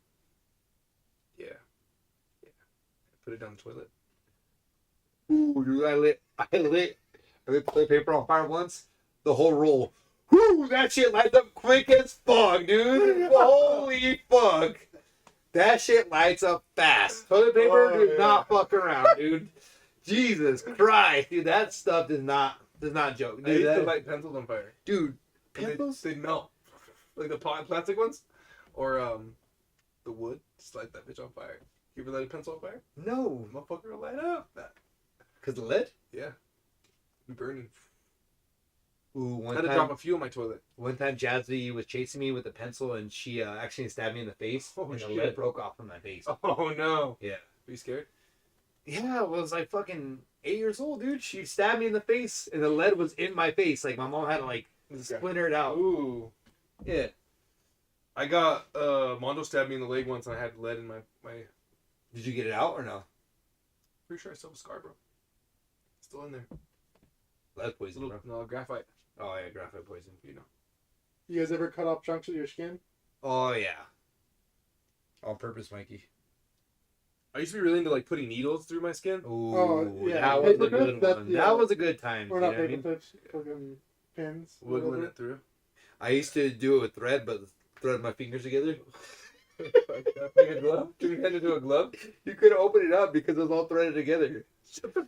Yeah. Yeah. Put it down the toilet. Ooh, dude, I lit toilet paper on fire once. The whole roll. Whoo, that shit lights up quick as fuck, dude. Holy fuck. That shit lights up fast. Toilet paper does not fuck around, dude. Jesus Christ, dude, that stuff does not joke. I Dude, used to light pencils on fire. dude, Pencils? They melt. Like the plastic ones? Or the wood. Just light that bitch on fire. You ever light a pencil on fire? no. Motherfucker will light up. That. Cause of lead? Yeah. Be burning. Ooh, I had to drop a few on my toilet. One time Jazzy was chasing me with a pencil and she actually stabbed me in the face. Oh, and the shit. lead broke off from my face. Oh no. Yeah. Are you scared? Yeah, I was like fucking 8 years old, dude. She stabbed me in the face and the lead was in my face. Like my mom had to like splinter it out. Ooh. Yeah. I got Mondo stabbed me in the leg once and I had lead in my Did you get it out or no? pretty sure I still have a scar, bro. Still in there. Lead poison, bro. No, graphite. Oh yeah, graphite poison. You know. You guys ever cut off chunks of your skin? Oh yeah. On purpose, Mikey. I used to be really into like putting needles through my skin. Ooh, Oh, yeah. that was a Paper good clips, one. yeah. That was a good time. Or You not know what I paper mean? clips, fucking pins. Wiggling whatever. it through. I used to do it with thread, but thread my fingers together. Like a glove? Turn your hand into a glove? You couldn't open it up because it was all threaded together.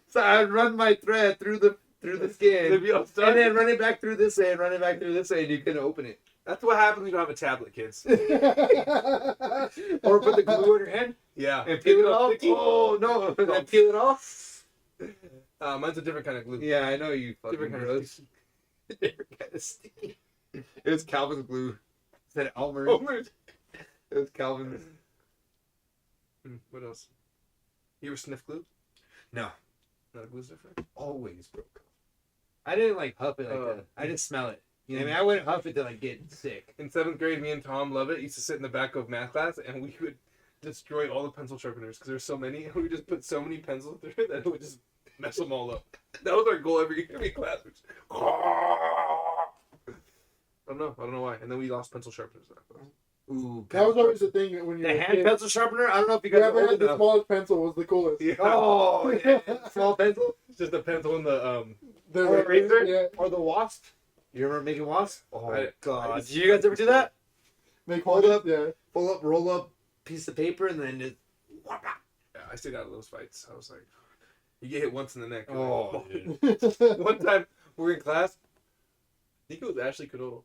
So I'd run my thread through the skin, They'd be all stuck. and then run it back through this way, and run it back through this way, and you couldn't open it. That's what happens when you don't have a tablet, kids. Or put the glue on your hand Yeah. and peel it off. Sticky. Oh no! And then peel it off. Mine's a different kind of glue. Yeah, I know you fucking Different kind of gross. Different kind of sticky. It was Calvin's glue. It said Elmer's. It was Calvin's. What else? You ever sniff glue? No. Not a glue sniffer? Always broke. I didn't like huff it like that. I just smell it. You know what I mean? I wouldn't huff it to like get sick. In 7th grade, me and Tom Lovett used to sit in the back of math class and we would destroy all the pencil sharpeners because there's so many and we would just put so many pencils through it that it would just mess them all up. That was our goal every class. I don't know why. And then we lost pencil sharpeners. Ooh, That was always the thing when you the were a hand kid. pencil sharpener. I don't know if you guys Whoever are old had the enough. smallest pencil was the coolest. Yeah. Oh, yeah. Small pencil. It's just a pencil in the The Or razor? Yeah. Or the wasp. You remember making wasp? Oh I god! used Did you guys ever do that? Make Hold one up. Yeah. Pull up, roll up, piece of paper, and then just. Yeah, I stayed out of those fights. I was like, you get hit once in the neck. You're Oh, like, dude. One time we were in class. I think it was Ashley Canoodle.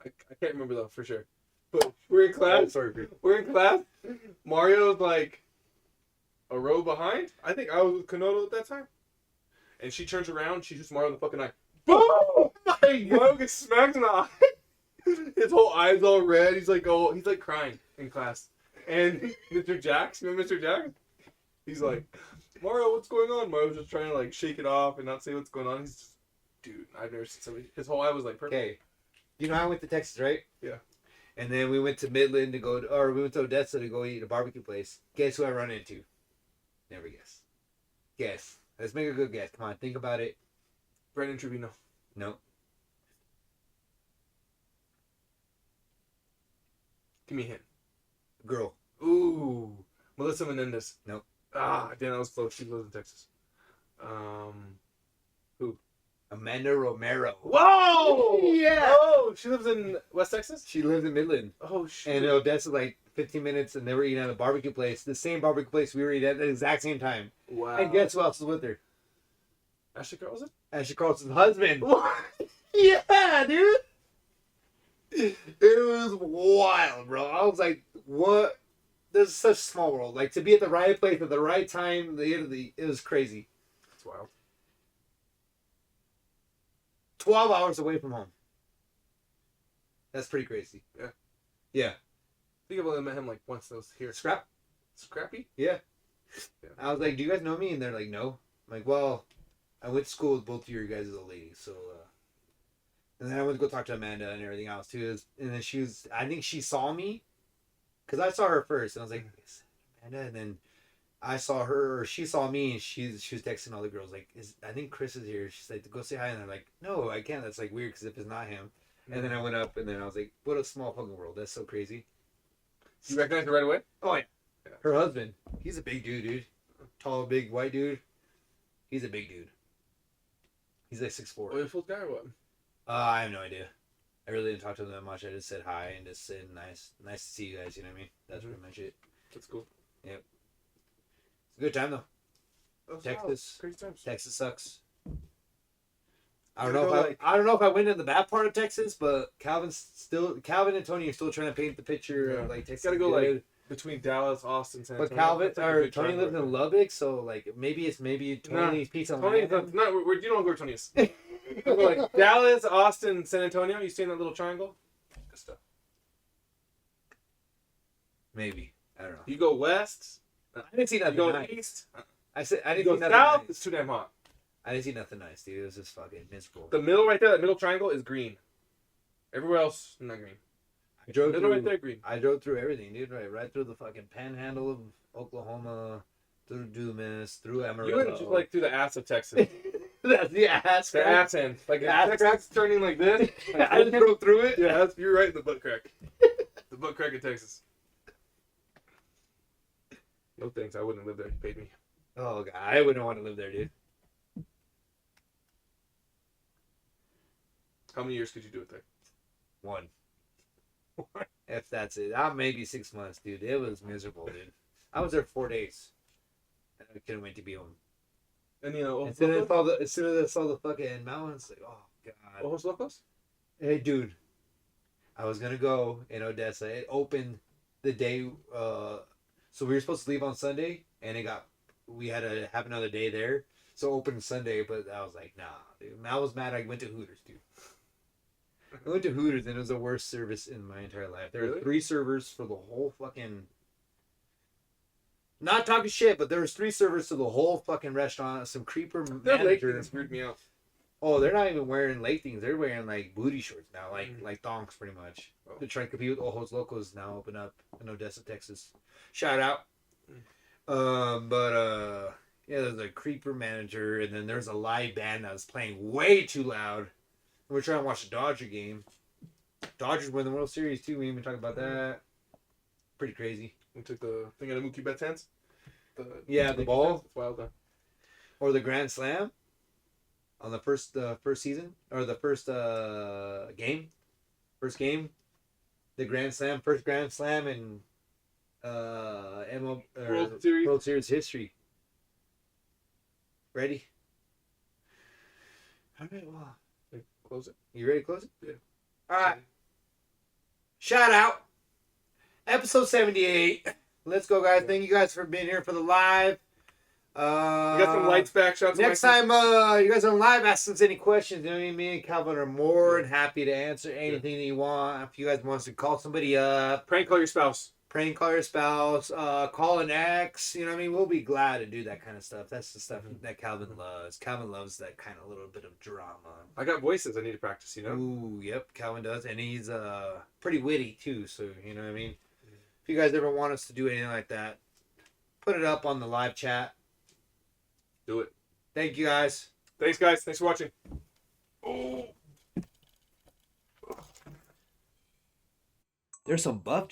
I can't remember though for sure. But we're in class. sorry. We're in class. Mario's like a row behind. I think I was with Canoodle at that time. And she turns around. She shoots Mario in the fucking eye. Boom! Mario gets smacked in the eye. His whole eye's all red. He's like crying in class. And Mr. Jax, you know Mr. Jax? He's like, Mario, what's going on? Mario's just trying to like shake it off and not say what's going on. He's just, dude, I've never seen somebody. His whole eye was like perfect. Okay, you know I went to Texas, right? Yeah. And then we went to Midland to go, or we went to Odessa to go eat a barbecue place. Guess who I run into? Never guess. Guess. Let's make a good guess. Come on, think about it. Brandon Trevino. No. Give me a hint. Girl. Ooh, Melissa Menendez. Nope. Ah, damn, that was close. She lives in Texas. Who? Amanda Romero. Whoa! Yeah. Oh, she lives in West Texas? She lives in Midland. Oh, shit. And Odessa, like 15 minutes, and they were eating at a barbecue place. The same barbecue place we were eating at the exact same time. Wow. And guess who else was with her? Ashley Carlson? Ashley Carlson's husband. Yeah, dude. It was wild, bro. I was like, what? This is such a small world. Like, to be at the right place at the right time, it was crazy. That's wild. 12 hours away from home. That's pretty crazy. Yeah. Yeah. I think I've only met him like once. That was here. Scrappy? Yeah. Yeah. I was like, do you guys know me? And they're like, no. I'm like, well, I went to school with both of your guys' old ladies, so and then I went to go talk to Amanda and everything else too. And then I think she saw me, because I saw her first, and I was like, is that Amanda? And then I saw her, or she saw me, and she was texting all the girls like, I think Chris is here. She's like, go say hi, and I'm like, no, I can't. That's like weird, because if it's not him. And then I went up, and then I was like, what a small fucking world. That's so crazy. You recognize her right away? Oh yeah. Her husband, he's a big dude. Tall, big, white dude. He's a big dude. He's like 6'4". Oh, you full guy or what? I have no idea. I really didn't talk to him that much. I just said hi and just said nice to see you guys. You know what I mean? That's pretty much it. That's cool. Yep. It's a good time though. Oh, Texas. Crazy times. Texas sucks. I don't know if I went in the bad part of Texas, but Calvin and Tony are still trying to paint the picture of like Texas. Gotta go like between Dallas, Austin, San Antonio. But Tony lives in Lubbock, so like maybe Tony's pizza. Tony's not. You don't know where Tony is. Like Dallas, Austin, San Antonio. You stay in that little triangle. Good stuff. Maybe, I don't know. You go west. I didn't see nothing. You go nice. east. I didn't go see nothing south. nice. It's too damn hot. I didn't see nothing nice, dude. It was just fucking miserable. The middle right there, that middle triangle is green. Everywhere else, not green. I drove middle through, right there, green. I drove through everything, dude. Right through the fucking panhandle of Oklahoma, through Dumas, through Amarillo. You went just like through the ass of Texas. That's the ass. The ass end. Like the ass Texas turning like this. Like, I just drove through it. Yeah, you're right in the butt crack. The butt crack in Texas. No thanks. I wouldn't live there. You paid me. Oh god, I wouldn't want to live there, dude. How many years could you do it there? 1. If that's it. Maybe 6 months, dude. It was miserable, dude. I was there 4 days. And I couldn't wait to be home. And you know, as soon as I saw the fucking mountains, like, oh god. Ojos Locos? Hey, dude. I was gonna go in Odessa. It opened the day. So we were supposed to leave on Sunday, and we had to have another day there. So open Sunday, but I was like, nah, dude. I was mad. I went to Hooters, dude. I went to Hooters, and it was the worst service in my entire life. There were 3 servers for the whole fucking... Not talking shit, but there was 3 servers to the whole fucking restaurant. Some creeper manager. That screwed me out. Oh, they're not even wearing leg things. They're wearing like booty shorts now, like thongs, pretty much. Oh. They're trying to compete with Ojos Locos now. Open up in Odessa, Texas. Shout out. Yeah, there's a creeper manager, and then there's a live band that was playing way too loud. We're trying to watch the Dodger game. Dodgers win the World Series too. We didn't even talk about that. Pretty crazy. We took the thing out of Mookie Betts' hands. The ball. It's wild though. Or the Grand Slam on the first season, or the first game. First game. The first Grand Slam in World Series history. Ready? All right, well, close it. You ready to close it? Yeah. All right. Shout out. Episode 78. Let's go, guys. Thank you guys for being here for the live. We got some lights back. Shout out to next time, you guys on live, ask us any questions. You know what I mean? Me and Calvin are more than happy to answer anything that you want. If you guys want to call somebody up. Prank call your spouse. prank call your spouse, call an ex. You know what I mean? We'll be glad to do that kind of stuff. That's the stuff that Calvin loves. Calvin loves that kind of little bit of drama. I got voices I need to practice, you know? Ooh, yep, Calvin does. And he's pretty witty, too. So, you know what I mean? If you guys ever want us to do anything like that, put it up on the live chat. Do it. Thank you, guys. Thanks, guys. Thanks for watching. There's some buff